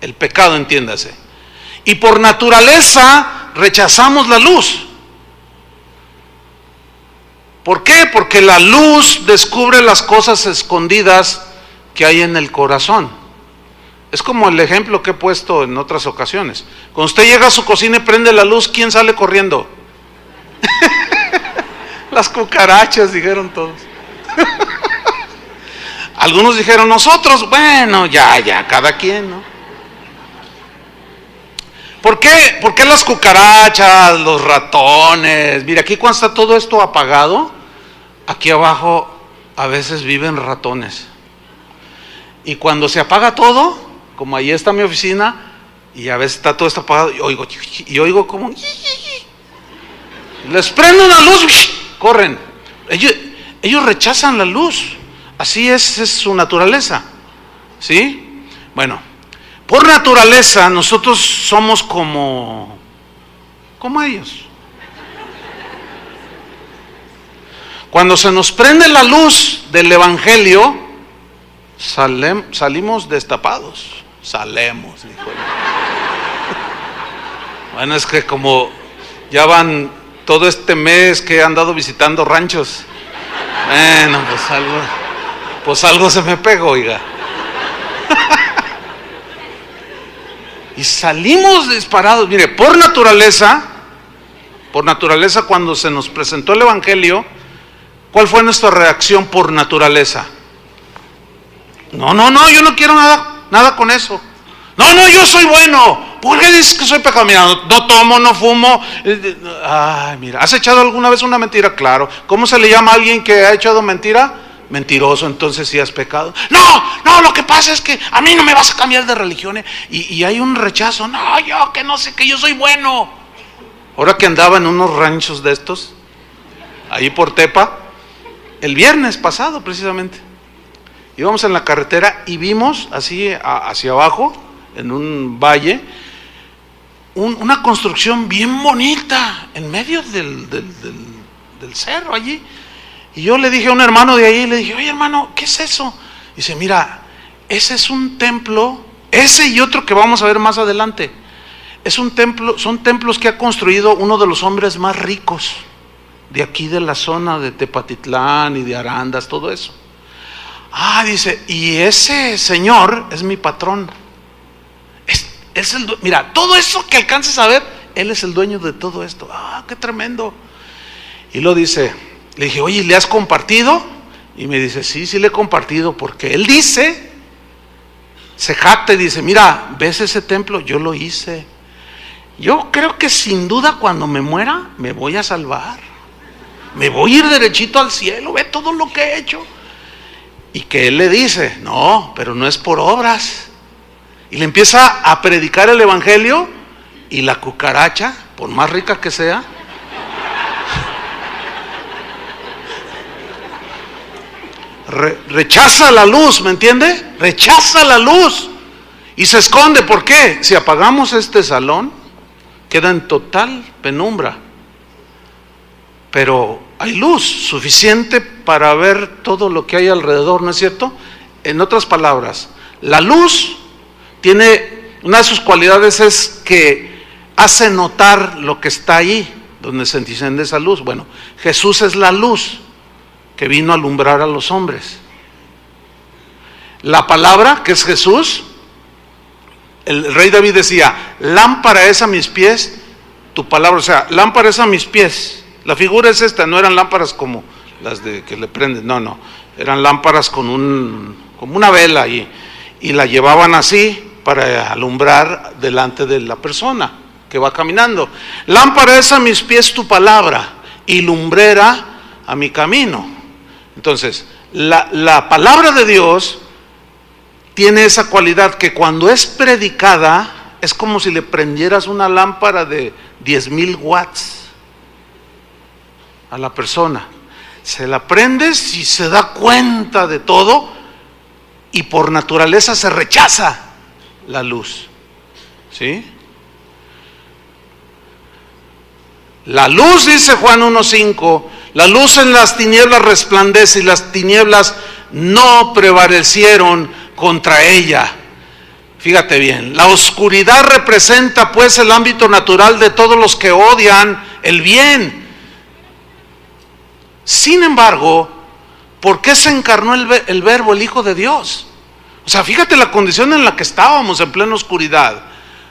el pecado entiéndase. Y por naturaleza rechazamos la luz. ¿Por qué? Porque la luz descubre las cosas escondidas que hay en el corazón. Es como el ejemplo que he puesto en otras ocasiones. Cuando usted llega a su cocina y prende la luz, ¿quién sale corriendo? Las cucarachas, dijeron todos. Algunos dijeron nosotros. Bueno, ya, cada quien, ¿no? ¿Por qué? ¿Por qué las cucarachas, los ratones? Mira, aquí cuando está todo esto apagado, aquí abajo a veces viven ratones. Y cuando se apaga todo, como ahí está mi oficina, y a veces está todo esto apagado, y oigo como... Les prendo una luz, corren. Ellos rechazan la luz. Así es su naturaleza. ¿Sí? Bueno, por naturaleza nosotros somos como ellos. Cuando se nos prende la luz del Evangelio, salimos destapados. Salemos, dijo él. Bueno, es que como ya van todo este mes que he andado visitando ranchos, bueno, pues algo se me pegó, oiga. Y salimos disparados. Mire, por naturaleza, cuando se nos presentó el Evangelio, ¿cuál fue nuestra reacción por naturaleza? No, yo no quiero nada con eso. No, yo soy bueno. ¿Por qué dices que soy pecador? Mira, no tomo, no fumo. Ay, mira, ¿has echado alguna vez una mentira? Claro. ¿Cómo se le llama a alguien que ha echado mentira? Mentiroso. Entonces sí has pecado. No, lo que pasa es que a mí no me vas a cambiar de religión. Y hay un rechazo. No, yo que no sé, que yo soy bueno. Ahora que andaba en unos ranchos de estos, ahí por Tepa, el viernes pasado precisamente, íbamos en la carretera y vimos así hacia abajo, en un valle, una construcción bien bonita en medio del cerro allí. Y yo le dije a un hermano de ahí, le dije, oye hermano, ¿qué es eso? Y dice, mira, ese es un templo, ese y otro que vamos a ver más adelante. Es un templo, son templos que ha construido uno de los hombres más ricos de aquí de la zona de Tepatitlán y de Arandas, todo eso. Dice, y ese señor es mi patrón. Mira, todo eso que alcances a ver, Él es el dueño de todo esto. ¡Ah, qué tremendo! Y lo dice, le dije, oye, ¿le has compartido? Y me dice, sí, le he compartido, porque Él dice, se jacta y dice, mira, ¿ves ese templo? Yo lo hice. Yo creo que sin duda cuando me muera, me voy a salvar. Me voy a ir derechito al cielo, ve todo lo que he hecho. Y que Él le dice, no, pero no es por obras. Y le empieza a predicar el evangelio, y la cucaracha, por más rica que sea, rechaza la luz, ¿me entiende? Rechaza la luz y se esconde. ¿Por qué? Si apagamos este salón, queda en total penumbra, pero hay luz suficiente para ver todo lo que hay alrededor, ¿no es cierto? En otras palabras, la luz tiene, una de sus cualidades es que hace notar lo que está ahí, donde se enciende esa luz. Bueno, Jesús es la luz que vino a alumbrar a los hombres. La palabra, que es Jesús, el rey David decía, lámpara es a mis pies tu palabra. O sea, lámpara es a mis pies. La figura es esta, no eran lámparas como las de que le prenden, no, eran lámparas como una vela, y la llevaban así para alumbrar delante de la persona que va caminando. Lámpara es a mis pies tu palabra y lumbrera a mi camino. Entonces, la palabra de Dios tiene esa cualidad que cuando es predicada es como si le prendieras una lámpara de 10,000 watts a la persona. Se la prendes y se da cuenta de todo, y por naturaleza se rechaza la luz. ¿Sí? La luz, dice Juan 1:5, la luz en las tinieblas resplandece y las tinieblas no prevalecieron contra ella. Fíjate bien, la oscuridad representa pues el ámbito natural de todos los que odian el bien. Sin embargo, ¿por qué se encarnó el Verbo, el Hijo de Dios? O sea, fíjate la condición en la que estábamos, en plena oscuridad.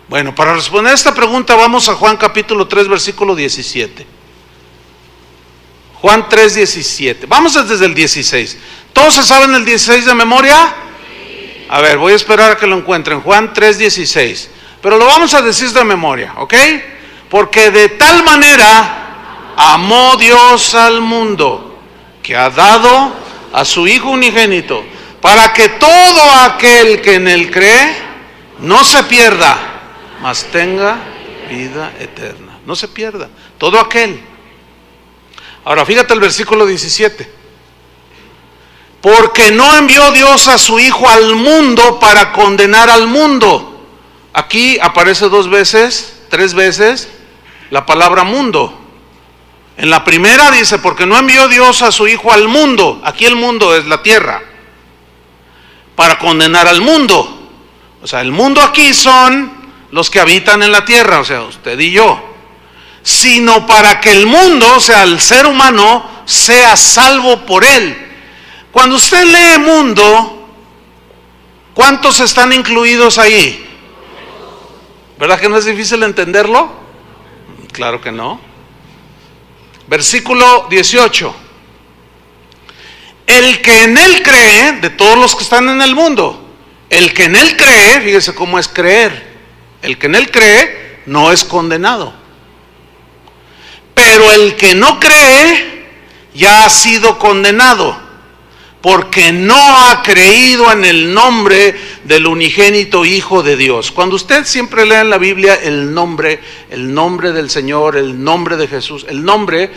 Bueno, para responder a esta pregunta vamos a Juan capítulo 3, versículo 17. Juan 3, 17. Vamos desde el 16. ¿Todos se saben el 16 de memoria? A ver, voy a esperar a que lo encuentren. Juan 3, 16. Pero lo vamos a decir de memoria, ¿ok? Porque de tal manera amó Dios al mundo, que ha dado a su Hijo unigénito, para que todo aquel que en Él cree no se pierda, mas tenga vida eterna. No se pierda, todo aquel. Ahora fíjate el versículo 17. Porque no envió Dios a su Hijo al mundo para condenar al mundo. Aquí aparece 3 veces la palabra mundo. En la primera dice, porque no envió Dios a su Hijo al mundo. Aquí el mundo es la tierra, para condenar al mundo. O sea, el mundo aquí son los que habitan en la tierra, o sea, usted y yo. Sino para que el mundo, o sea, el ser humano, sea salvo por él. Cuando usted lee mundo, ¿cuántos están incluidos ahí? ¿Verdad que no es difícil entenderlo? Claro que no. Versículo 18. El que en Él cree, de todos los que están en el mundo, el que en Él cree, fíjese cómo es creer, el que en Él cree no es condenado. Pero el que no cree ya ha sido condenado, porque no ha creído en el nombre del unigénito Hijo de Dios. Cuando usted siempre lee en la Biblia el nombre del Señor, el nombre de Jesús, el nombre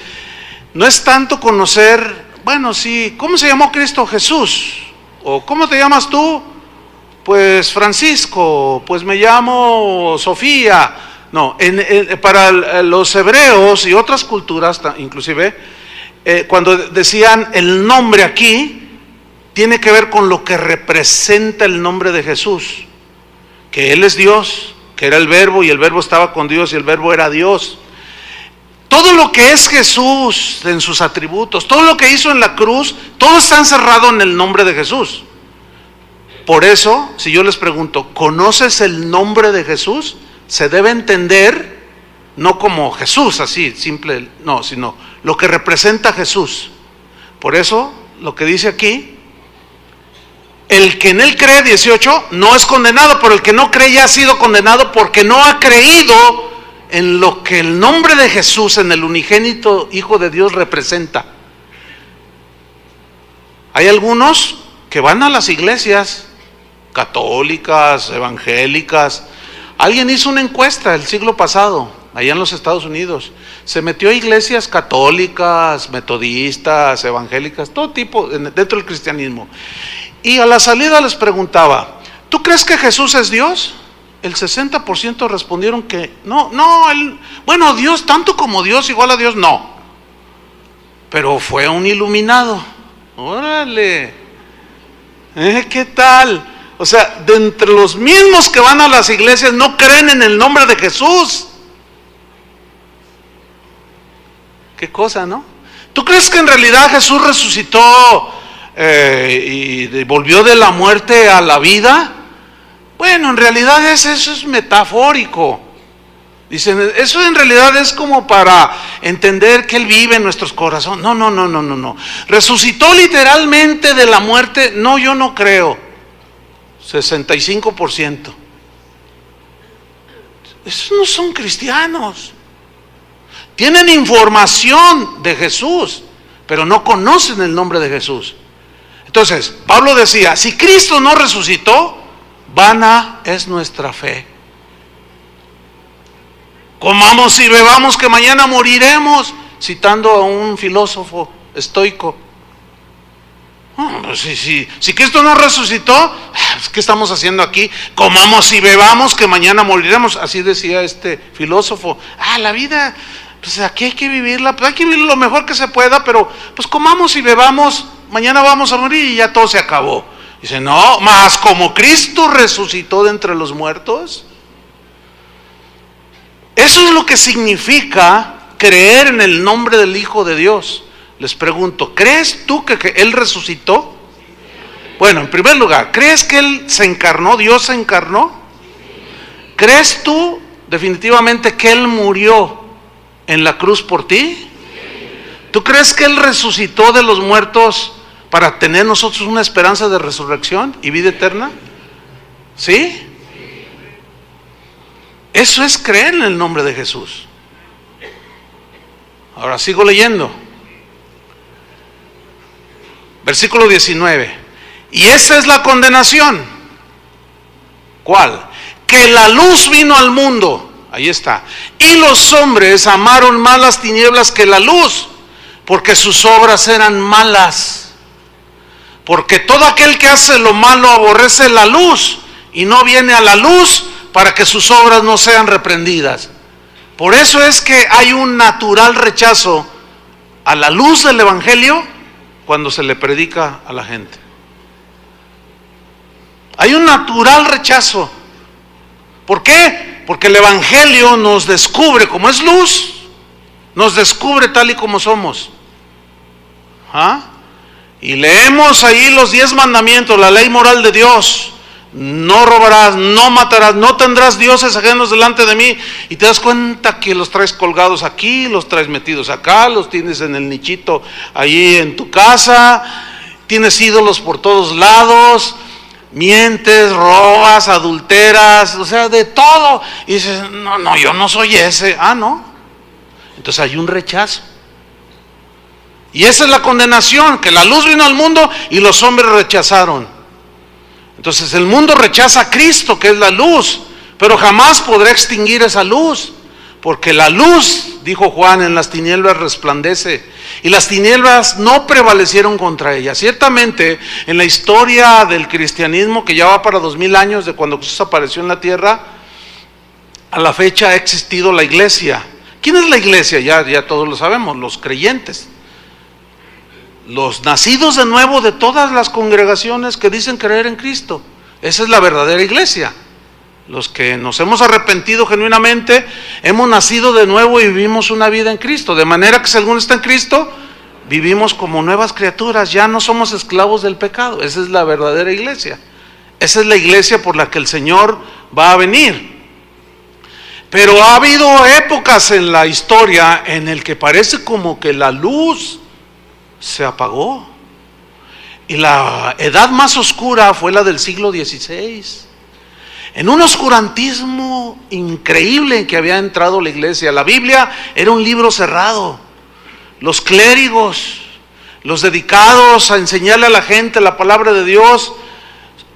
no es tanto conocer, bueno, sí, ¿cómo se llamó Cristo? Jesús. ¿O cómo te llamas tú? Pues Francisco. Pues me llamo Sofía. No, para los hebreos y otras culturas, inclusive, cuando decían el nombre aquí, tiene que ver con lo que representa el nombre de Jesús, que Él es Dios, que era el Verbo y el Verbo estaba con Dios y el Verbo era Dios. Todo lo que es Jesús en sus atributos, todo lo que hizo en la cruz, todo está encerrado en el nombre de Jesús. Por eso, si yo les pregunto, ¿conoces el nombre de Jesús? Se debe entender, no como Jesús, así, simple, no, sino lo que representa Jesús. Por eso, lo que dice aquí, el que en él cree, 18, no es condenado, pero el que no cree ya ha sido condenado porque no ha creído en lo que el nombre de Jesús, en el unigénito Hijo de Dios, representa. Hay algunos que van a las iglesias católicas, evangélicas. Alguien hizo una encuesta el siglo pasado, allá en los Estados Unidos. Se metió a iglesias católicas, metodistas, evangélicas, todo tipo, dentro del cristianismo. Y a la salida les preguntaba, ¿tú crees que Jesús es Dios? El 60% respondieron que no, bueno, Dios, tanto como Dios, igual a Dios, no. Pero fue un iluminado. Órale, ¿qué tal? O sea, de entre los mismos que van a las iglesias no creen en el nombre de Jesús. Qué cosa, ¿no? ¿Tú crees que en realidad Jesús resucitó y volvió de la muerte a la vida? Bueno, en realidad eso es metafórico. Dicen, eso en realidad es como para entender que Él vive en nuestros corazones. No. ¿Resucitó literalmente de la muerte? No, yo no creo. 65%. Esos no son cristianos. Tienen información de Jesús, pero no conocen el nombre de Jesús. Entonces, Pablo decía, si Cristo no resucitó, vana es nuestra fe. Comamos y bebamos que mañana moriremos, citando a un filósofo estoico. Pues si Cristo no resucitó, ¿qué estamos haciendo aquí? Comamos y bebamos que mañana moriremos, así decía este filósofo. La vida, pues aquí hay que vivirla, pues hay que vivir lo mejor que se pueda, pero pues comamos y bebamos, mañana vamos a morir y ya todo se acabó. Dice, no, más como Cristo resucitó de entre los muertos. Eso es lo que significa creer en el nombre del Hijo de Dios. Les pregunto, ¿crees tú que Él resucitó? Bueno, en primer lugar, ¿crees que Él se encarnó, Dios se encarnó? ¿Crees tú definitivamente que Él murió en la cruz por ti? ¿Tú crees que Él resucitó de los muertos para tener nosotros una esperanza de resurrección y vida eterna? ¿Sí? Eso es creer en el nombre de Jesús. Ahora sigo leyendo. Versículo 19. Y esta es la condenación. ¿Cuál? Que la luz vino al mundo. Ahí está. Y los hombres amaron más las tinieblas que la luz, porque sus obras eran malas. Porque todo aquel que hace lo malo aborrece la luz y no viene a la luz para que sus obras no sean reprendidas. Por eso es que hay un natural rechazo a la luz del Evangelio cuando se le predica a la gente. Hay un natural rechazo. ¿Por qué? Porque el Evangelio nos descubre, como es luz, nos descubre tal y como somos. Y leemos ahí los 10 mandamientos, la ley moral de Dios. No robarás, no matarás, no tendrás dioses ajenos delante de mí. Y te das cuenta que los traes colgados aquí, los traes metidos acá, los tienes en el nichito ahí en tu casa, tienes ídolos por todos lados, mientes, robas, adulteras, o sea, de todo. Y dices, no, yo no soy ese. No. Entonces hay un rechazo. Y esa es la condenación, que la luz vino al mundo y los hombres rechazaron. Entonces el mundo rechaza a Cristo, que es la luz, pero jamás podrá extinguir esa luz, porque la luz, dijo Juan, en las tinieblas resplandece, y las tinieblas no prevalecieron contra ella. Ciertamente, en la historia del cristianismo, que ya va para 2000 años de cuando Jesús apareció en la tierra, a la fecha ha existido la iglesia. ¿Quién es la iglesia? Ya todos lo sabemos, los creyentes. Los nacidos de nuevo de todas las congregaciones que dicen creer en Cristo. Esa es la verdadera iglesia. Los que nos hemos arrepentido genuinamente, hemos nacido de nuevo y vivimos una vida en Cristo. De manera que si alguno está en Cristo, vivimos como nuevas criaturas, ya no somos esclavos del pecado. Esa es la verdadera iglesia. Esa es la iglesia por la que el Señor va a venir. Pero ha habido épocas en la historia en el que parece como que la luz se apagó. Y la edad más oscura fue la del siglo XVI. En un oscurantismo increíble en que había entrado la iglesia. La Biblia era un libro cerrado. Los clérigos, los dedicados a enseñarle a la gente la palabra de Dios,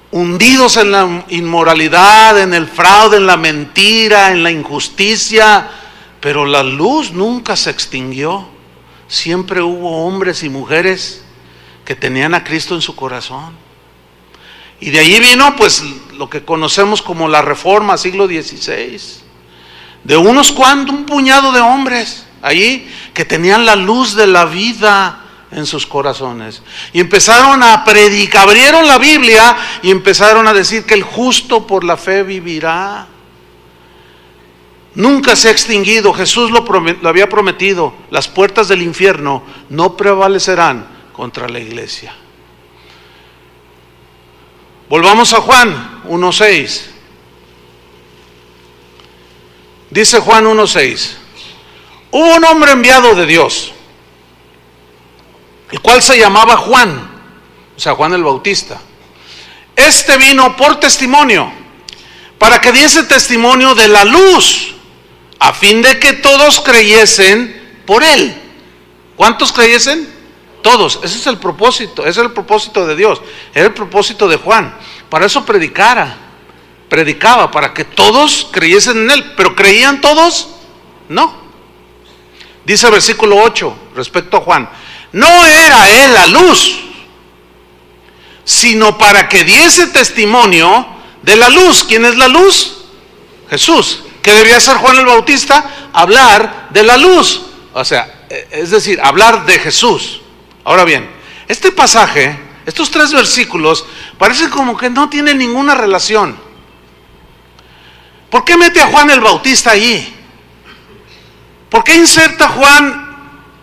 hundidos en la inmoralidad, en el fraude, en la mentira, en la injusticia, pero la luz nunca se extinguió. Siempre hubo hombres y mujeres que tenían a Cristo en su corazón. Y de allí vino pues lo que conocemos como la Reforma, siglo XVI, de un puñado de hombres allí que tenían la luz de la vida en sus corazones, y empezaron a predicar, abrieron la Biblia y empezaron a decir que el justo por la fe vivirá. Nunca se ha extinguido. Jesús lo había prometido: las puertas del infierno no prevalecerán contra la iglesia. Volvamos a Juan 1:6. Dice Juan 1:6: hubo un hombre enviado de Dios, el cual se llamaba Juan, o sea, Juan el Bautista. Este vino por testimonio, para que diese testimonio de la luz, a fin de que todos creyesen por él. ¿Cuántos creyesen? Todos. Ese es el propósito, ese es el propósito de Dios, era el propósito de Juan. Para eso predicaba, para que todos creyesen en él. ¿Pero creían todos? No. Dice el versículo 8 respecto a Juan: no era él la luz, sino para que diese testimonio de la luz. ¿Quién es la luz? Jesús. ¿Qué debía hacer Juan el Bautista? Hablar de la luz, o sea, es decir, hablar de Jesús. Ahora bien, este pasaje, estos 3 versículos, parece como que no tienen ninguna relación. ¿Por qué mete a Juan el Bautista allí? ¿Por qué inserta Juan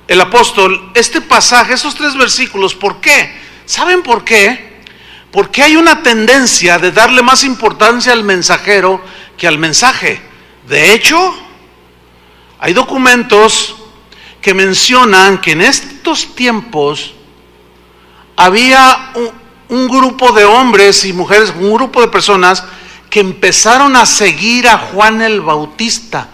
el apóstol este pasaje, esos 3 versículos? ¿Por qué? ¿Saben por qué? Porque hay una tendencia de darle más importancia al mensajero que al mensaje. De hecho, hay documentos que mencionan que en estos tiempos había un grupo de hombres y mujeres, un grupo de personas que empezaron a seguir a Juan el Bautista.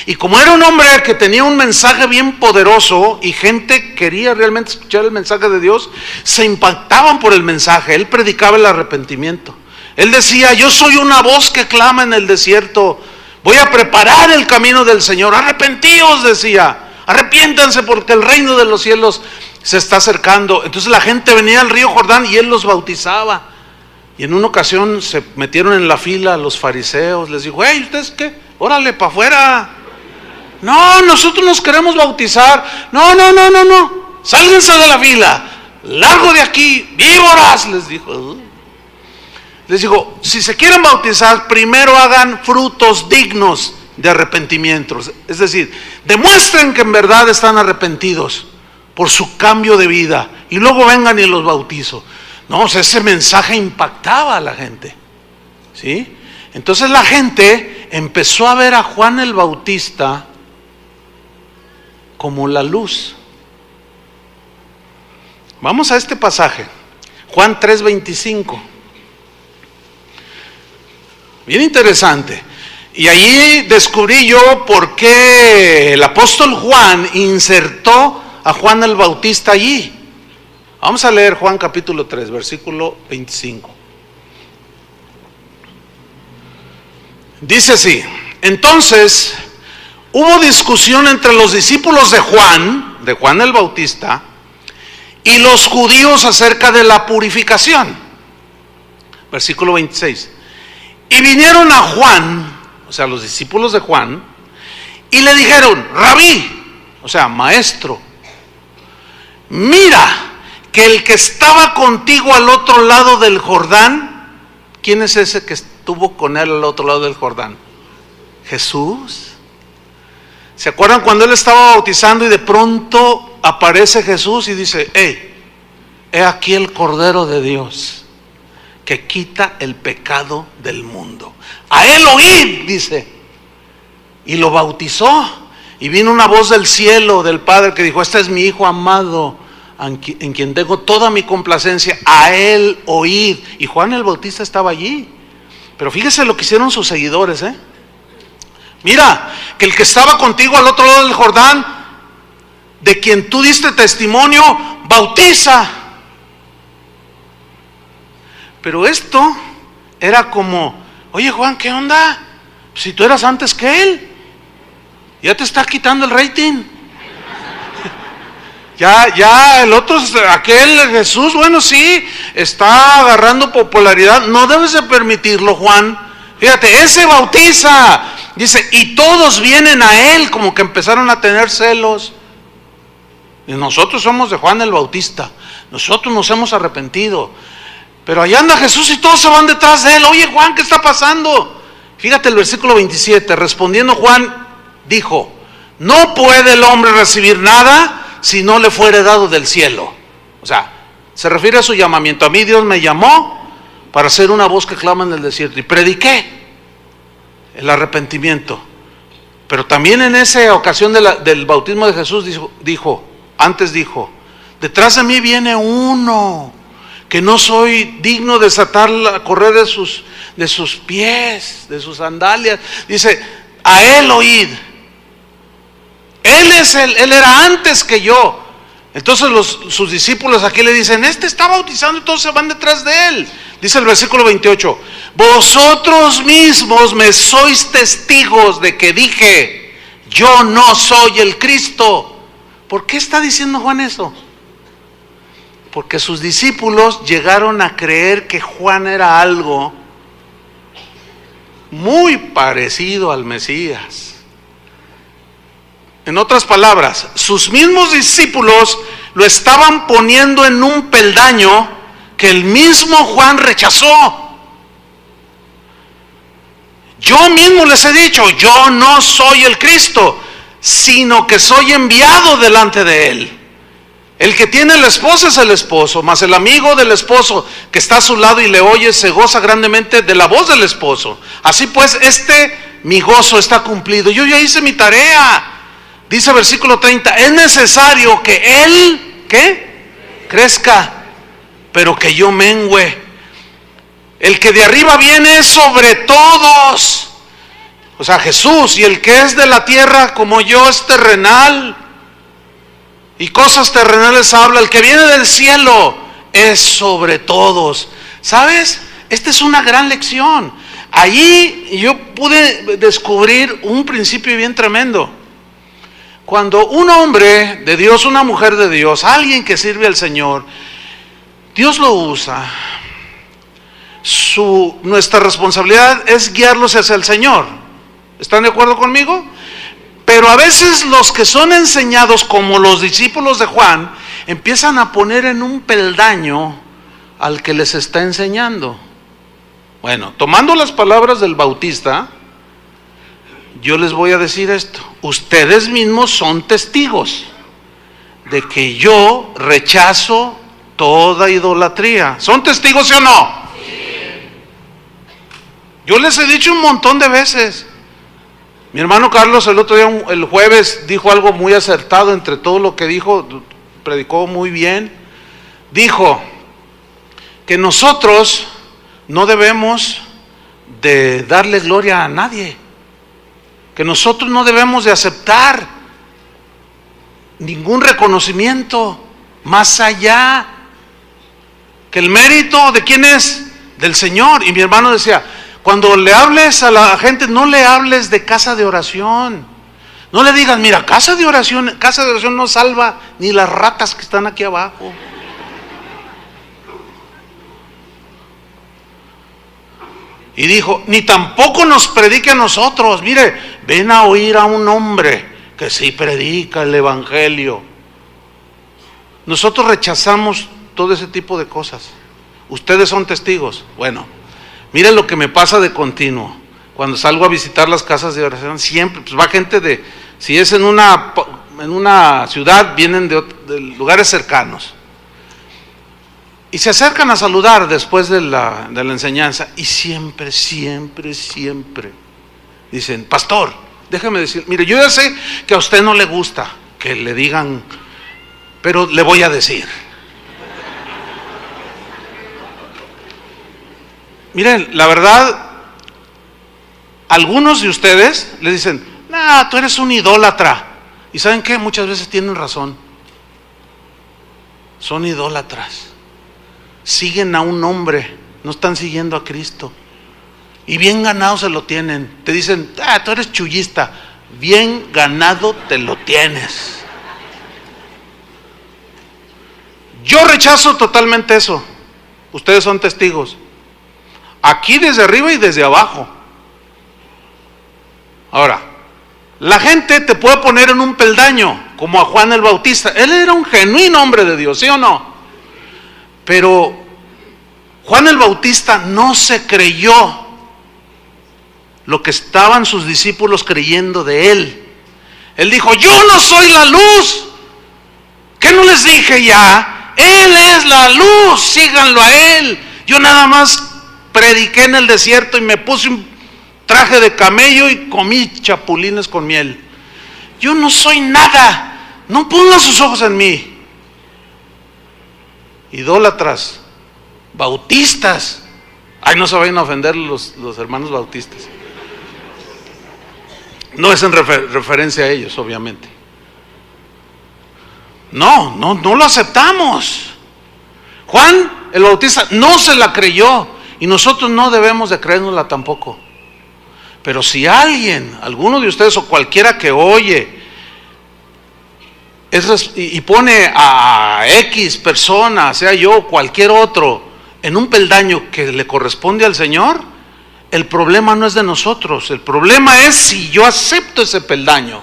Y como era un hombre que tenía un mensaje bien poderoso y gente quería realmente escuchar el mensaje de Dios, se impactaban por el mensaje. Él predicaba el arrepentimiento. Él decía: yo soy una voz que clama en el desierto, voy a preparar el camino del Señor. Arrepentíos, decía, arrepiéntanse porque el reino de los cielos se está acercando. Entonces la gente venía al río Jordán y él los bautizaba. Y en una ocasión se metieron en la fila los fariseos, les dijo: hey, ¿ustedes qué? Órale, para afuera. No, nosotros nos queremos bautizar. No, sálganse de la fila, largo de aquí, víboras, les dijo. Les digo, si se quieren bautizar, primero hagan frutos dignos de arrepentimiento. Es decir, demuestren que en verdad están arrepentidos por su cambio de vida, y luego vengan y los bautizo. No, o sea, ese mensaje impactaba a la gente, ¿sí? Entonces la gente empezó a ver a Juan el Bautista como la luz. Vamos a este pasaje, Juan 3:25. Bien interesante. Y allí descubrí yo por qué el apóstol Juan insertó a Juan el Bautista allí. Vamos a leer Juan capítulo 3, versículo 25. Dice así: entonces hubo discusión entre los discípulos de Juan el Bautista, y los judíos acerca de la purificación. Versículo 26. Y vinieron a Juan, o sea, los discípulos de Juan, y le dijeron: Rabí, o sea, maestro, mira que el que estaba contigo al otro lado del Jordán. ¿Quién es ese que estuvo con él al otro lado del Jordán? Jesús. ¿Se acuerdan cuando él estaba bautizando y de pronto aparece Jesús y dice: hey, he aquí el Cordero de Dios que quita el pecado del mundo. A él oíd, dice. Y lo bautizó. Y vino una voz del cielo, del Padre, que dijo: este es mi Hijo amado, en quien tengo toda mi complacencia. A él oíd. Y Juan el Bautista estaba allí. Pero fíjese lo que hicieron sus seguidores, Mira, que el que estaba contigo al otro lado del Jordán, de quien tú diste testimonio, bautiza. Pero esto era como: oye Juan, ¿qué onda? Si tú eras antes que él, ya te está quitando el rating. Ya el otro, aquel Jesús, bueno, sí, está agarrando popularidad. No debes de permitirlo, Juan. Fíjate, ese bautiza. Dice, y todos vienen a él, como que empezaron a tener celos. Y nosotros somos de Juan el Bautista, nosotros nos hemos arrepentido. Pero allá anda Jesús y todos se van detrás de él. Oye Juan, ¿qué está pasando? Fíjate el versículo 27, respondiendo Juan, dijo: no puede el hombre recibir nada si no le fuere dado del cielo. O sea, se refiere a su llamamiento. A mí Dios me llamó para ser una voz que clama en el desierto, y prediqué el arrepentimiento. Pero también en esa ocasión del bautismo de Jesús dijo, detrás de mí viene uno que no soy digno de desatar la correa de sus pies, de sus sandalias. Dice, a él oíd. Él era antes que yo. Entonces sus discípulos aquí le dicen, este está bautizando y todos se van detrás de él. Dice el versículo 28, vosotros mismos me sois testigos de que dije, yo no soy el Cristo. ¿Por qué está diciendo Juan eso? Porque sus discípulos llegaron a creer que Juan era algo muy parecido al Mesías. En otras palabras, sus mismos discípulos lo estaban poniendo en un peldaño que el mismo Juan rechazó. Yo mismo les he dicho, yo no soy el Cristo, sino que soy enviado delante de él. El que tiene la esposa es el esposo, mas el amigo del esposo que está a su lado y le oye se goza grandemente de la voz del esposo. Así pues, mi gozo está cumplido. Yo ya hice mi tarea. Dice versículo 30, es necesario que él, ¿qué? Crezca, pero que yo mengüe. El que de arriba viene es sobre todos, o sea, Jesús, y el que es de la tierra como yo es terrenal, y cosas terrenales habla. El que viene del cielo es sobre todos. ¿Sabes? Esta es una gran lección. Allí yo pude descubrir un principio bien tremendo. Cuando un hombre de Dios, una mujer de Dios, alguien que sirve al Señor, Dios lo usa. Nuestra responsabilidad es guiarlos hacia el Señor. ¿Están de acuerdo conmigo? Pero a veces los que son enseñados, como los discípulos de Juan, empiezan a poner en un peldaño al que les está enseñando. Bueno, tomando las palabras del Bautista, yo les voy a decir esto. Ustedes mismos son testigos de que yo rechazo toda idolatría. ¿Son testigos, sí o no? Sí. Yo les he dicho un montón de veces. Mi hermano Carlos el otro día, el jueves, dijo algo muy acertado entre todo lo que dijo, predicó muy bien. Dijo que nosotros no debemos de darle gloria a nadie, que nosotros no debemos de aceptar ningún reconocimiento más allá, que el mérito ¿de quién es? Del Señor. Y mi hermano decía, cuando le hables a la gente, no le hables de casa de oración, no le digas, mira, casa de oración no salva ni las ratas que están aquí abajo. Y dijo, ni tampoco nos predique a nosotros. Mire, ven a oír a un hombre que sí predica el evangelio. Nosotros rechazamos todo ese tipo de cosas. Ustedes son testigos. Bueno, miren lo que me pasa de continuo. Cuando salgo a visitar las casas de oración, siempre pues va gente si es en una ciudad, vienen de lugares cercanos. Y se acercan a saludar después de la enseñanza. Y siempre dicen: pastor, déjeme decir, mire, yo ya sé que a usted no le gusta que le digan, pero le voy a decir. Miren, la verdad, algunos de ustedes le dicen: nah, tú eres un idólatra. ¿Y saben qué? Muchas veces tienen razón. Son idólatras. Siguen a un hombre, no están siguiendo a Cristo. Y bien ganado se lo tienen. Te dicen: ah, tú eres chullista. Bien ganado te lo tienes. Yo rechazo totalmente eso. Ustedes son testigos. Aquí desde arriba y desde abajo. Ahora, la gente te puede poner en un peldaño, como a Juan el Bautista. Él era un genuino hombre de Dios, ¿sí o no? Pero Juan el Bautista no se creyó lo que estaban sus discípulos creyendo de él. Él dijo: yo no soy la luz. ¿Qué no les dije ya? Él es la luz, síganlo a él. Yo nada más prediqué en el desierto y me puse un traje de camello y comí chapulines con miel. Yo no soy nada. No pongan sus ojos en mí. Idólatras, bautistas. Ay, no se vayan a ofender los hermanos bautistas. No es en referencia a ellos, obviamente. No lo aceptamos. Juan el Bautista no se la creyó, y nosotros no debemos de creérnosla tampoco. Pero si alguien, alguno de ustedes o cualquiera que oye y pone a X persona, sea yo o cualquier otro, en un peldaño que le corresponde al Señor, el problema no es de nosotros. El problema es si yo acepto ese peldaño.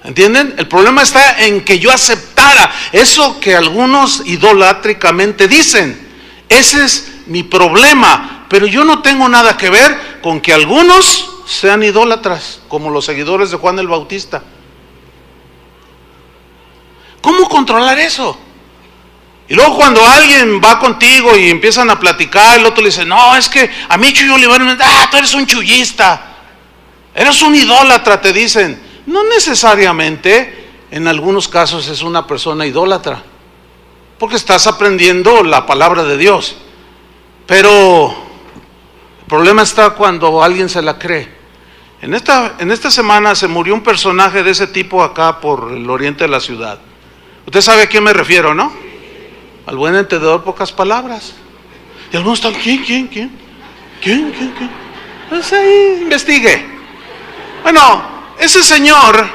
¿Entienden? El problema está en que yo aceptara eso que algunos idolátricamente dicen. Ese es mi problema. Pero yo no tengo nada que ver con que algunos sean idólatras, como los seguidores de Juan el Bautista. ¿Cómo controlar eso? Y luego cuando alguien va contigo y empiezan a platicar, el otro le dice: no, es que a mí Chuy Olivares, tú eres un chullista, eres un idólatra, te dicen. No necesariamente, en algunos casos es una persona idólatra, porque estás aprendiendo la palabra de Dios. Pero el problema está cuando alguien se la cree. En esta semana se murió un personaje de ese tipo acá por el oriente de la ciudad. Usted sabe a quién me refiero, ¿no? Al buen entendedor, pocas palabras. Y algunos están: ¿quién? Pues ahí investigue. Bueno, ese señor,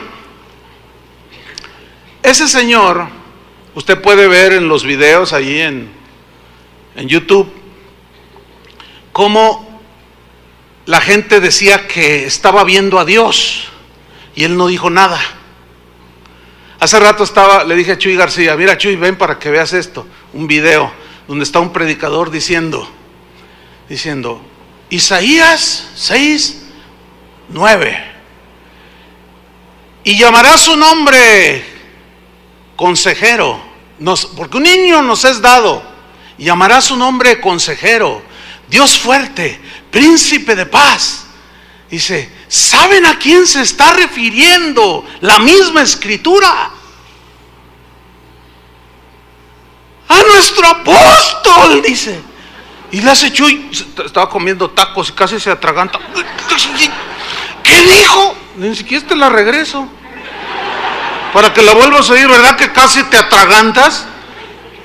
usted puede ver en los videos allí en YouTube, cómo la gente decía que estaba viendo a Dios y él no dijo nada. Hace rato le dije a Chuy García: mira, Chuy, ven para que veas esto, un video donde está un predicador diciendo Isaías 6:9, y llamará su nombre consejero, porque un niño nos es dado, y llamará su nombre consejero, Dios fuerte, príncipe de paz. Dice: ¿saben a quién se está refiriendo la misma escritura? A nuestro apóstol, dice. Y le hace Chuy, estaba comiendo tacos y casi se atraganta. ¿Qué dijo? Ni siquiera te la regreso para que la vuelvas a oír, ¿verdad que casi te atragantas?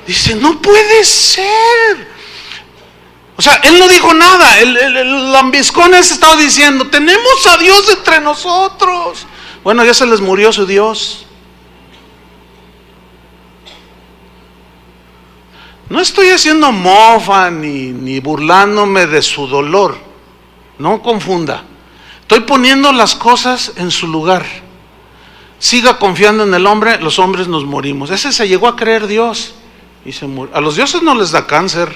Dice: no puede ser. O sea, él no dijo nada. El lambiscón ese estaba diciendo: tenemos a Dios entre nosotros. Bueno, ya se les murió su Dios. No estoy haciendo mofa ni burlándome de su dolor. No confunda. Estoy poniendo las cosas en su lugar. Siga confiando en el hombre, los hombres nos morimos. Ese se llegó a creer Dios y se murió. A los dioses no les da cáncer.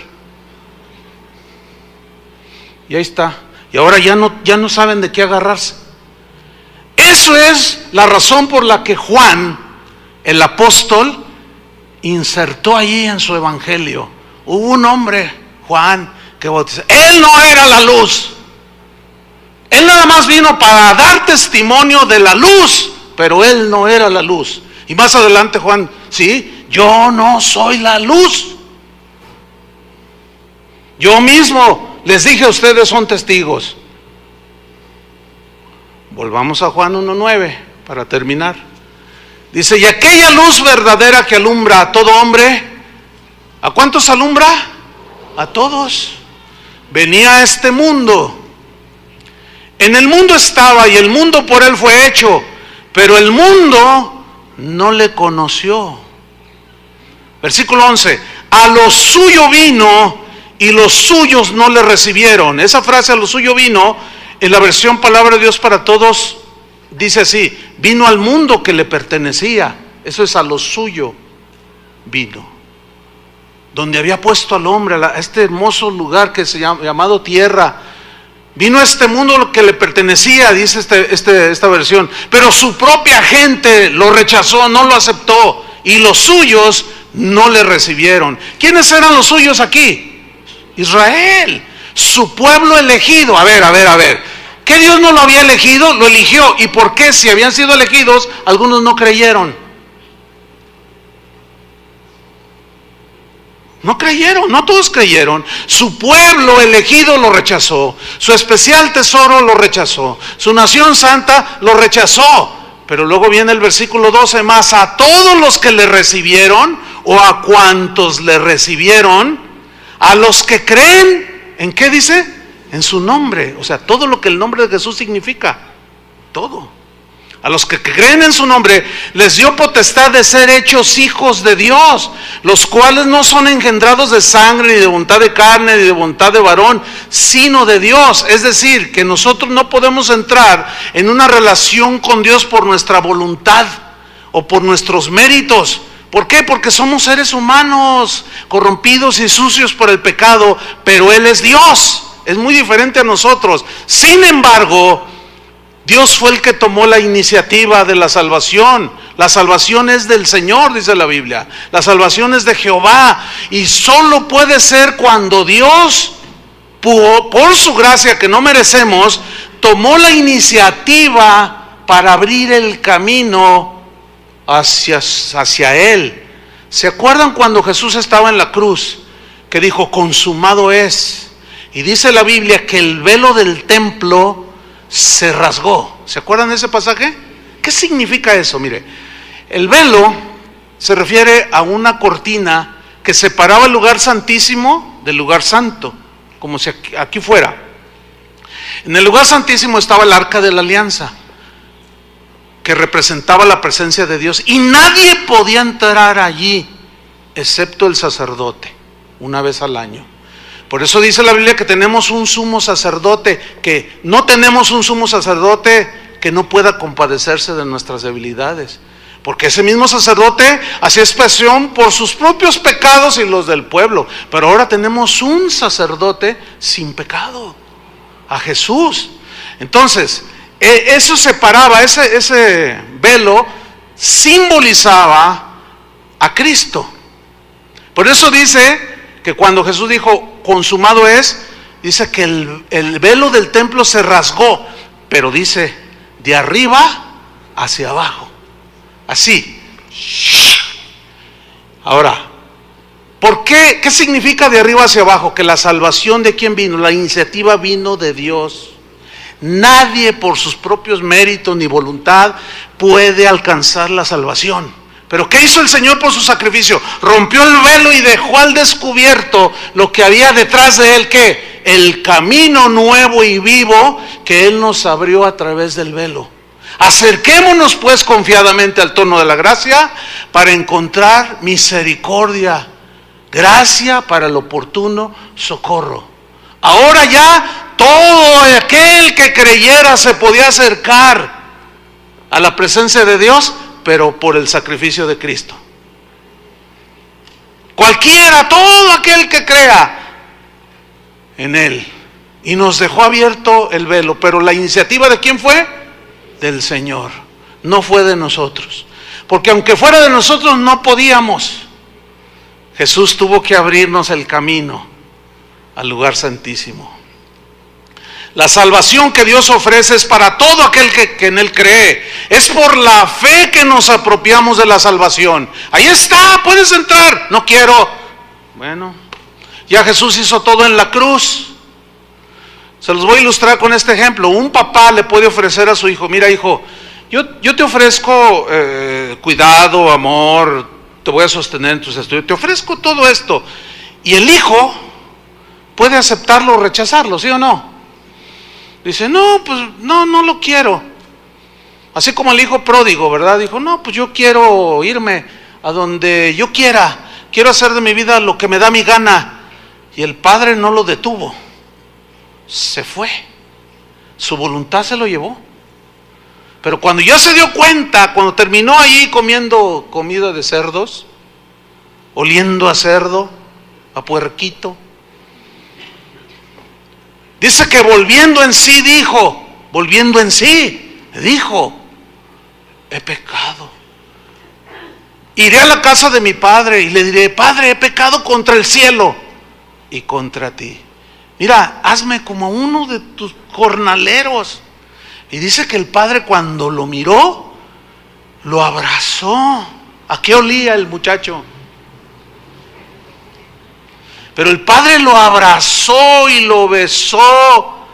Y ahí está. Y ahora ya no saben de qué agarrarse. Eso es la razón por la que Juan, el apóstol, insertó allí en su evangelio hubo un hombre, Juan, que bautizó. Él no era la luz. Él nada más vino para dar testimonio de la luz, pero él no era la luz. Y más adelante Juan, sí, yo no soy la luz. Yo mismo les dije, ustedes son testigos. Volvamos a Juan 1:9 para terminar. Dice, y aquella luz verdadera que alumbra a todo hombre, ¿a cuántos alumbra? A todos. Venía a este mundo. En el mundo estaba y el mundo por él fue hecho, pero el mundo no le conoció. Versículo 11, a lo suyo vino y los suyos no le recibieron. Esa frase, a lo suyo vino, en la versión Palabra de Dios para Todos, dice así, vino al mundo que le pertenecía. Eso es, a lo suyo vino. Donde había puesto al hombre, a este hermoso lugar que se llama, llamado tierra. Vino a este mundo que le pertenecía, dice esta versión, pero su propia gente lo rechazó, no lo aceptó, y los suyos no le recibieron. ¿Quiénes eran los suyos aquí? Israel, su pueblo elegido. A ver, ¿qué Dios no lo había elegido? Lo eligió. ¿Y por qué? Si habían sido elegidos, algunos no creyeron. No creyeron, no todos creyeron. Su pueblo elegido lo rechazó. Su especial tesoro lo rechazó. Su nación santa lo rechazó. Pero luego viene el versículo 12, más a todos los que le recibieron, o a cuantos le recibieron, a los que creen, ¿en qué dice? En su nombre. O sea, todo lo que el nombre de Jesús significa. Todo. A los que creen en su nombre, les dio potestad de ser hechos hijos de Dios, los cuales no son engendrados de sangre, ni de voluntad de carne, ni de voluntad de varón, sino de Dios. Es decir, que nosotros no podemos entrar en una relación con Dios por nuestra voluntad o por nuestros méritos. ¿Por qué? Porque somos seres humanos, corrompidos y sucios por el pecado, pero Él es Dios, es muy diferente a nosotros. Sin embargo, Dios fue el que tomó la iniciativa de la salvación. La salvación es del Señor, dice la Biblia. La salvación es de Jehová. Y solo puede ser cuando Dios, por su gracia que no merecemos, tomó la iniciativa para abrir el camino hacia Él. ¿Se acuerdan cuando Jesús estaba en la cruz? Que dijo, consumado es. Y dice la Biblia que el velo del templo se rasgó. ¿Se acuerdan de ese pasaje? ¿Qué significa eso? Mire, el velo se refiere a una cortina que separaba el lugar santísimo del lugar santo, como si aquí fuera. En el lugar santísimo estaba el arca de la alianza, que representaba la presencia de Dios, y nadie podía entrar allí excepto el sacerdote, una vez al año. Por eso dice la Biblia que tenemos un sumo sacerdote, que no tenemos un sumo sacerdote que no pueda compadecerse de nuestras debilidades. Porque ese mismo sacerdote hacía expiación por sus propios pecados y los del pueblo. Pero ahora tenemos un sacerdote sin pecado, a Jesús. Entonces, eso separaba, ese velo simbolizaba a Cristo. Por eso dice que cuando Jesús dijo, consumado es, dice que el velo del templo se rasgó, pero dice, de arriba hacia abajo, así. Ahora, ¿por qué? ¿Qué significa de arriba hacia abajo? Que la salvación, ¿de quién vino? La iniciativa vino de Dios. Nadie por sus propios méritos ni voluntad puede alcanzar la salvación. Pero ¿qué hizo el Señor por su sacrificio? Rompió el velo y dejó al descubierto lo que había detrás de Él, ¿qué? El camino nuevo y vivo que Él nos abrió a través del velo. Acerquémonos pues confiadamente al trono de la gracia para encontrar misericordia, gracia para el oportuno socorro. Ahora ya todo aquel que creyera se podía acercar a la presencia de Dios, pero por el sacrificio de Cristo. Cualquiera, todo aquel que crea en Él. Y nos dejó abierto el velo. Pero la iniciativa ¿de quién fue? Del Señor. No fue de nosotros. Porque aunque fuera de nosotros no podíamos. Jesús tuvo que abrirnos el camino al lugar santísimo. La salvación que Dios ofrece es para todo aquel que en Él cree. Es por la fe que nos apropiamos de la salvación. Ahí está, puedes entrar. No quiero. Bueno, ya Jesús hizo todo en la cruz. Se los voy a ilustrar con este ejemplo. Un papá le puede ofrecer a su hijo: mira, hijo, yo te ofrezco cuidado, amor, te voy a sostener en tus estudios, te ofrezco todo esto. Y el hijo puede aceptarlo o rechazarlo, ¿sí o no? Dice, no, pues no lo quiero. Así como el hijo pródigo, ¿verdad? Dijo, no, pues yo quiero irme a donde yo quiera. Quiero hacer de mi vida lo que me da mi gana. Y el padre no lo detuvo. Se fue. Su voluntad se lo llevó. Pero cuando ya se dio cuenta, cuando terminó ahí comiendo comida de cerdos, oliendo a cerdo, a puerquito, dice que volviendo en sí dijo, he pecado. Iré a la casa de mi padre y le diré, Padre, he pecado contra el cielo y contra ti. Mira, hazme como uno de tus jornaleros. Y dice que el padre, cuando lo miró, lo abrazó. ¿A qué olía el muchacho? Pero el padre lo abrazó y lo besó,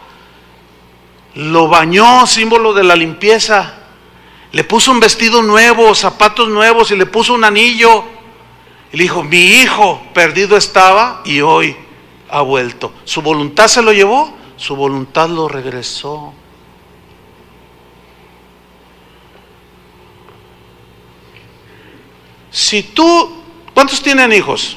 lo bañó, símbolo de la limpieza. Le puso un vestido nuevo, zapatos nuevos y le puso un anillo. Y le dijo, mi hijo perdido estaba y hoy ha vuelto. Su voluntad se lo llevó, su voluntad lo regresó. Si tú, ¿cuántos tienen hijos?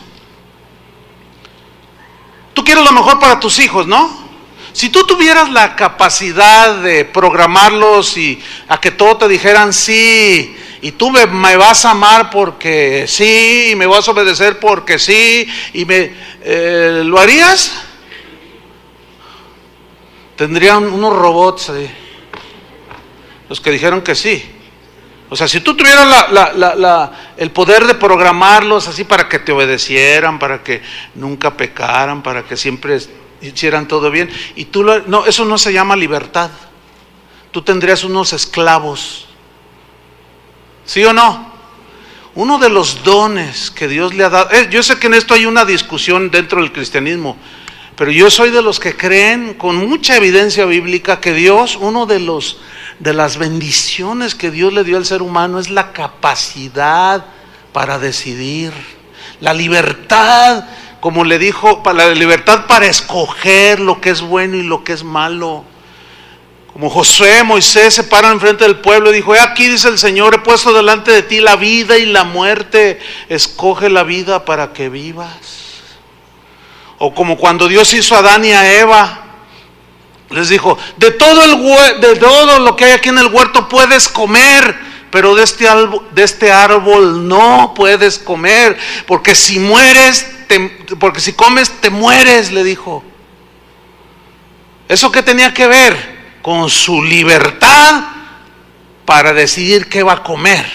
Tú quieres lo mejor para tus hijos, ¿no? Si tú tuvieras la capacidad de programarlos y a que todo te dijeran sí, y tú me vas a amar porque sí, y me vas a obedecer porque sí, y ¿lo harías? Tendrían unos robots ahí, los que dijeron que sí. O sea, si tú tuvieras el poder de programarlos así para que te obedecieran, para que nunca pecaran, para que siempre hicieran todo bien, y tú no, eso no se llama libertad. Tú tendrías unos esclavos. ¿Sí o no? Uno de los dones que Dios le ha dado, yo sé que en esto hay una discusión dentro del cristianismo, pero yo soy de los que creen con mucha evidencia bíblica que Dios, de las bendiciones que Dios le dio al ser humano es la capacidad para decidir, la libertad, como le dijo, la libertad para escoger lo que es bueno y lo que es malo. Como Josué, Moisés se paran enfrente del pueblo y dijo, aquí dice el Señor, he puesto delante de ti la vida y la muerte, escoge la vida para que vivas. O como cuando Dios hizo a Adán y a Eva, les dijo, de todo lo que hay aquí en el huerto puedes comer, pero de este árbol no puedes comer, porque si comes te mueres, le dijo. ¿Eso qué tenía que ver? Con su libertad para decidir qué va a comer.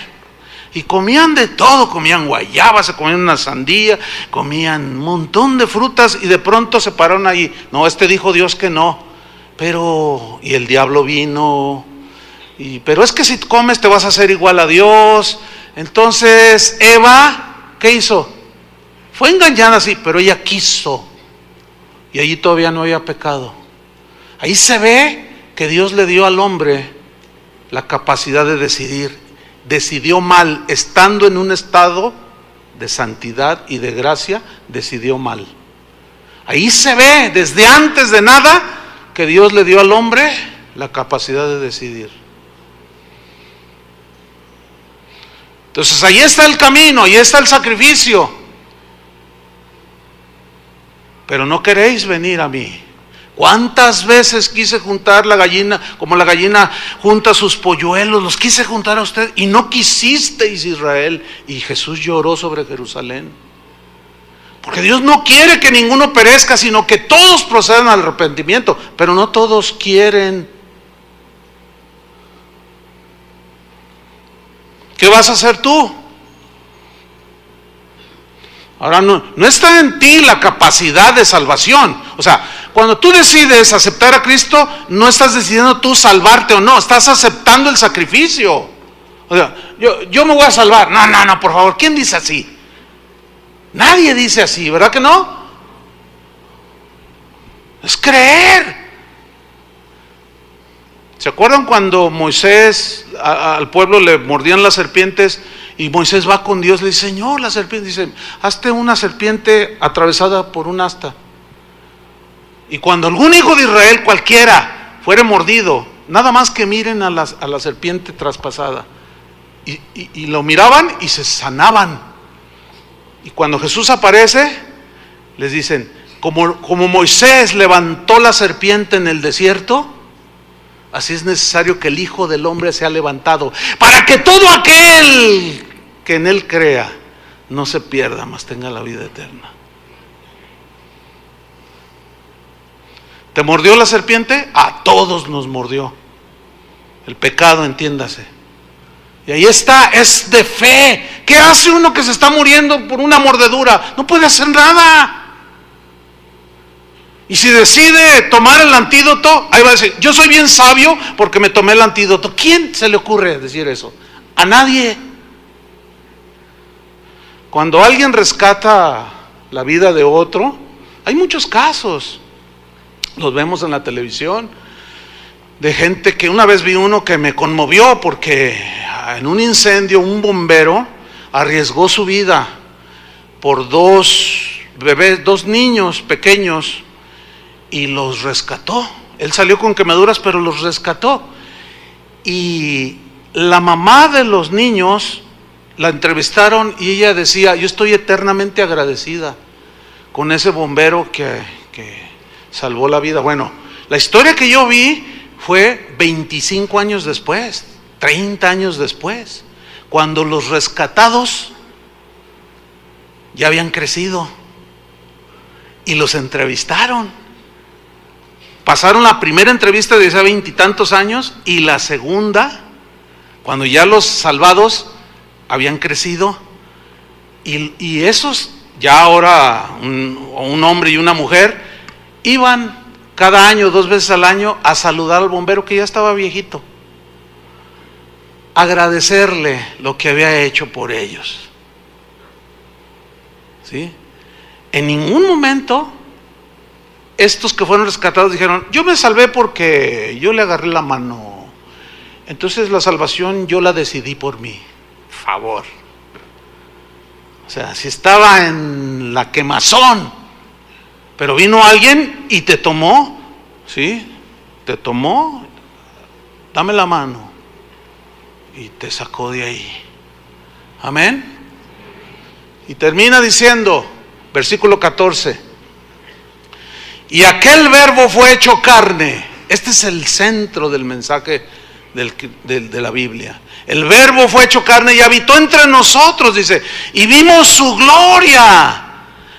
Y comían de todo, comían guayaba, se comían una sandía, comían un montón de frutas y de pronto se pararon ahí. No, dijo Dios que no. Y el diablo vino, pero es que si comes te vas a hacer igual a Dios. Entonces Eva, ¿qué hizo? Fue engañada, sí, pero ella quiso. Y allí todavía no había pecado. Ahí se ve que Dios le dio al hombre la capacidad de decidir. Decidió mal, estando en un estado de santidad y de gracia, decidió mal. Ahí se ve, desde antes de nada, que Dios le dio al hombre la capacidad de decidir. Entonces ahí está el camino, ahí está el sacrificio. Pero no queréis venir a mí. ¿Cuántas veces quise juntar la gallina, como la gallina junta sus polluelos? Los quise juntar a usted y no quisisteis, Israel. Y Jesús lloró sobre Jerusalén. Porque Dios no quiere que ninguno perezca, sino que todos procedan al arrepentimiento. Pero no todos quieren. ¿Qué vas a hacer tú? Ahora no está en ti la capacidad de salvación. O sea, cuando tú decides aceptar a Cristo, no estás decidiendo tú salvarte o no, estás aceptando el sacrificio. O sea, yo me voy a salvar. No, por favor, ¿quién dice así? Nadie dice así, ¿verdad que no? Es creer. ¿Se acuerdan cuando Moisés al pueblo le mordían las serpientes y Moisés va con Dios, le dice, Señor, la serpiente, dice, hazte una serpiente atravesada por un asta? Y cuando algún hijo de Israel cualquiera fuere mordido, nada más que miren a la serpiente traspasada, y lo miraban y se sanaban. Y cuando Jesús aparece, les dicen, como Moisés levantó la serpiente en el desierto, así es necesario que el Hijo del Hombre sea levantado, para que todo aquel que en Él crea no se pierda, mas tenga la vida eterna. ¿Te mordió la serpiente? A todos nos mordió. El pecado, entiéndase. Y ahí está, es de fe. ¿Qué hace uno que se está muriendo por una mordedura? No puede hacer nada. Y si decide tomar el antídoto, ahí va a decir, yo soy bien sabio porque me tomé el antídoto. ¿Quién se le ocurre decir eso? A nadie. Cuando alguien rescata la vida de otro, hay muchos casos, los vemos en la televisión, de gente que una vez vi uno que me conmovió porque en un incendio un bombero arriesgó su vida por dos bebés, dos niños pequeños, y los rescató. Él salió con quemaduras, pero los rescató. Y la mamá de los niños la entrevistaron y ella decía, yo estoy eternamente agradecida con ese bombero que salvó la vida. Bueno, la historia que yo vi fue 25 años después, 30 años después, cuando los rescatados ya habían crecido y los entrevistaron. Pasaron la primera entrevista de hace 20 y tantos años y la segunda, cuando ya los salvados habían crecido, y esos ya ahora un hombre y una mujer iban cada año, 2 veces al año, a saludar al bombero que ya estaba viejito, agradecerle lo que había hecho por ellos. ¿Sí? En ningún momento estos que fueron rescatados dijeron, yo me salvé porque yo le agarré la mano, entonces la salvación yo la decidí por mí. Favor. O sea, si estaba en la quemazón, pero vino alguien y te tomó, ¿sí? Te tomó, dame la mano, y te sacó de ahí. Amén. Y termina diciendo, versículo 14, y aquel verbo fue hecho carne. Este es el centro del mensaje de la Biblia. El verbo fue hecho carne y habitó entre nosotros, dice, y vimos su gloria,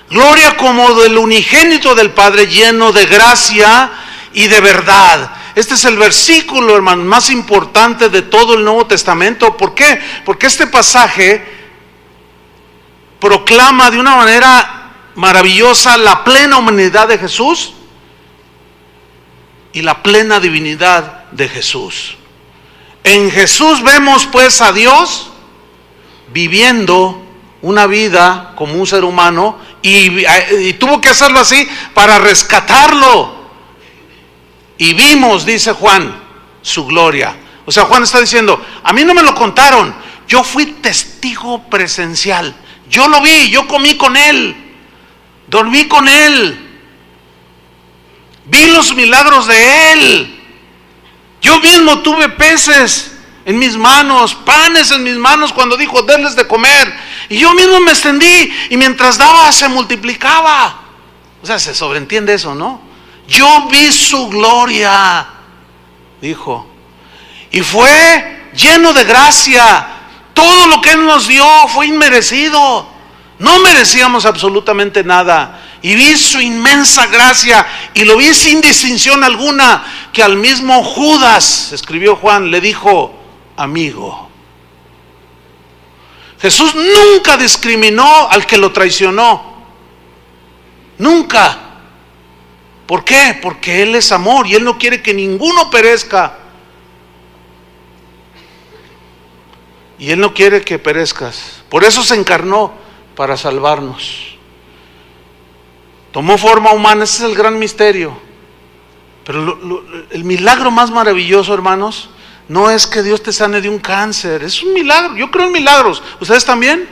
gloria como del unigénito del Padre, lleno de gracia y de verdad. Este es el versículo, hermano, más importante de todo el Nuevo Testamento. ¿Por qué? Porque este pasaje proclama de una manera maravillosa la plena humanidad de Jesús y la plena divinidad de Jesús. En Jesús vemos pues a Dios viviendo una vida como un ser humano y tuvo que hacerlo así para rescatarlo. Y vimos, dice Juan, su gloria. O sea, Juan está diciendo, a mí no me lo contaron, yo fui testigo presencial, yo lo vi, yo comí con él, dormí con él, vi los milagros de él. Yo mismo tuve peces en mis manos, panes en mis manos cuando dijo, denles de comer. Y yo mismo me extendí y mientras daba se multiplicaba. O sea, se sobreentiende eso, ¿no? Yo vi su gloria, dijo. Y fue lleno de gracia. Todo lo que Él nos dio fue inmerecido. No merecíamos absolutamente nada. Y vi su inmensa gracia y lo vi sin distinción alguna, que al mismo Judas, escribió Juan, le dijo amigo. Jesús nunca discriminó al que lo traicionó. Nunca. ¿Por qué? Porque Él es amor y Él no quiere que ninguno perezca. Y Él no quiere que perezcas. Por eso se encarnó, para salvarnos. Tomó forma humana, ese es el gran misterio. Pero el milagro más maravilloso, hermanos, no es que Dios te sane de un cáncer. Es un milagro. Yo creo en milagros. ¿Ustedes también?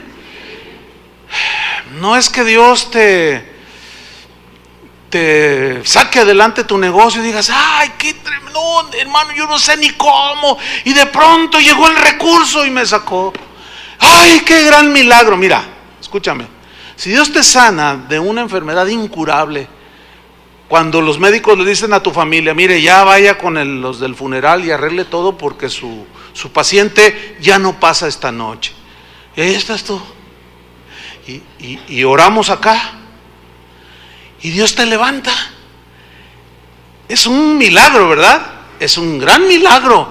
No es que Dios te saque adelante tu negocio y digas, ay, qué tremendo, hermano, yo no sé ni cómo, y de pronto llegó el recurso y me sacó. Ay, qué gran milagro. Mira, escúchame, si Dios te sana de una enfermedad incurable, cuando los médicos le dicen a tu familia, mire, ya vaya con los del funeral y arregle todo porque su paciente ya no pasa esta noche, y ahí estás tú, y oramos acá, y Dios te levanta. Es un milagro, ¿verdad? Es un gran milagro.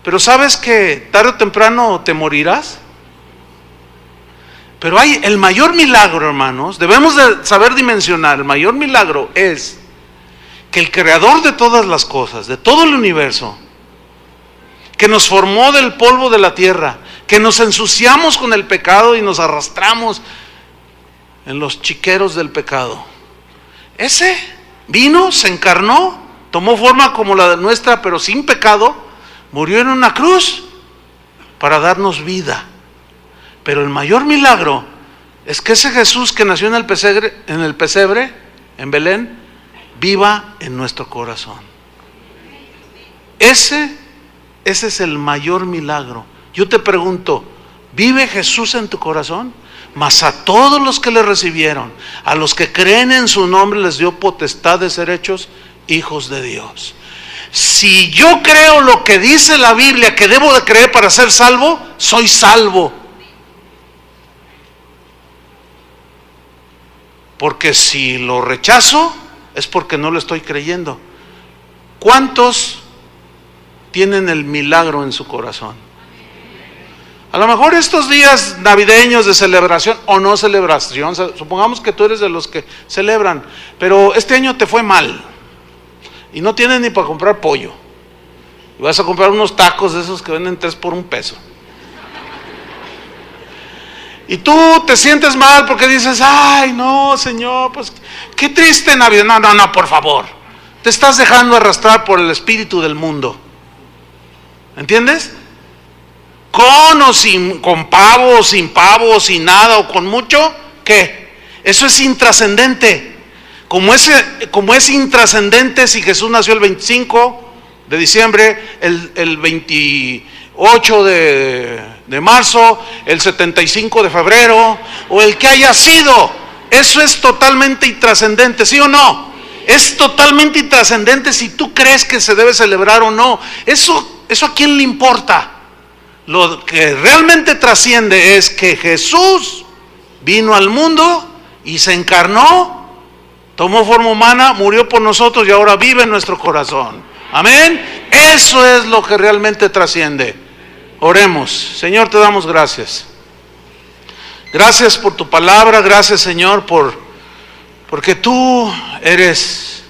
Pero ¿sabes que tarde o temprano te morirás? Pero hay el mayor milagro, hermanos, debemos de saber dimensionar. El mayor milagro es que el creador de todas las cosas, de todo el universo, que nos formó del polvo de la tierra, que nos ensuciamos con el pecado y nos arrastramos en los chiqueros del pecado, ese vino, se encarnó, tomó forma como la nuestra, pero sin pecado, murió en una cruz para darnos vida. Pero el mayor milagro es que ese Jesús que nació en el pesebre, en Belén, viva en nuestro corazón. Ese es el mayor milagro. Yo te pregunto, ¿vive Jesús en tu corazón? Mas a todos los que le recibieron, a los que creen en su nombre, les dio potestad de ser hechos hijos de Dios. Si yo creo lo que dice la Biblia que debo de creer para ser salvo, soy salvo. Porque si lo rechazo, es porque no lo estoy creyendo. ¿Cuántos tienen el milagro en su corazón? A lo mejor estos días navideños de celebración o no celebración, supongamos que tú eres de los que celebran, pero este año te fue mal y no tienes ni para comprar pollo y vas a comprar unos tacos de esos que venden 3 por $1. Y tú te sientes mal porque dices, ay no, Señor, pues qué triste Navidad. No, por favor, te estás dejando arrastrar por el espíritu del mundo. ¿Entiendes? Con o sin, con pavo, sin pavo, sin nada o con mucho, ¿qué? Eso es intrascendente. Como es intrascendente si Jesús nació el 25 de diciembre, el 28 de marzo, el 75 de febrero, o el que haya sido, eso es totalmente intrascendente, ¿sí o no? Es totalmente intrascendente si tú crees que se debe celebrar o no. Eso a quién le importa. Lo que realmente trasciende es que Jesús vino al mundo y se encarnó, tomó forma humana, murió por nosotros y ahora vive en nuestro corazón. Amén. Eso es lo que realmente trasciende. Oremos. Señor, te damos gracias. Gracias por tu palabra, gracias, Señor, porque tú eres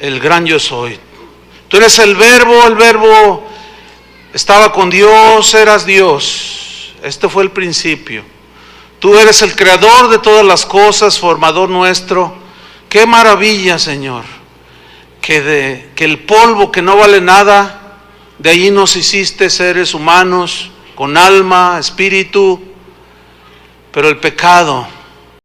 el gran yo soy. Tú eres el verbo estaba con Dios, eras Dios. Este fue el principio. Tú eres el creador de todas las cosas, formador nuestro. Qué maravilla, Señor, que el polvo que no vale nada, de allí nos hiciste seres humanos, con alma, espíritu, pero el pecado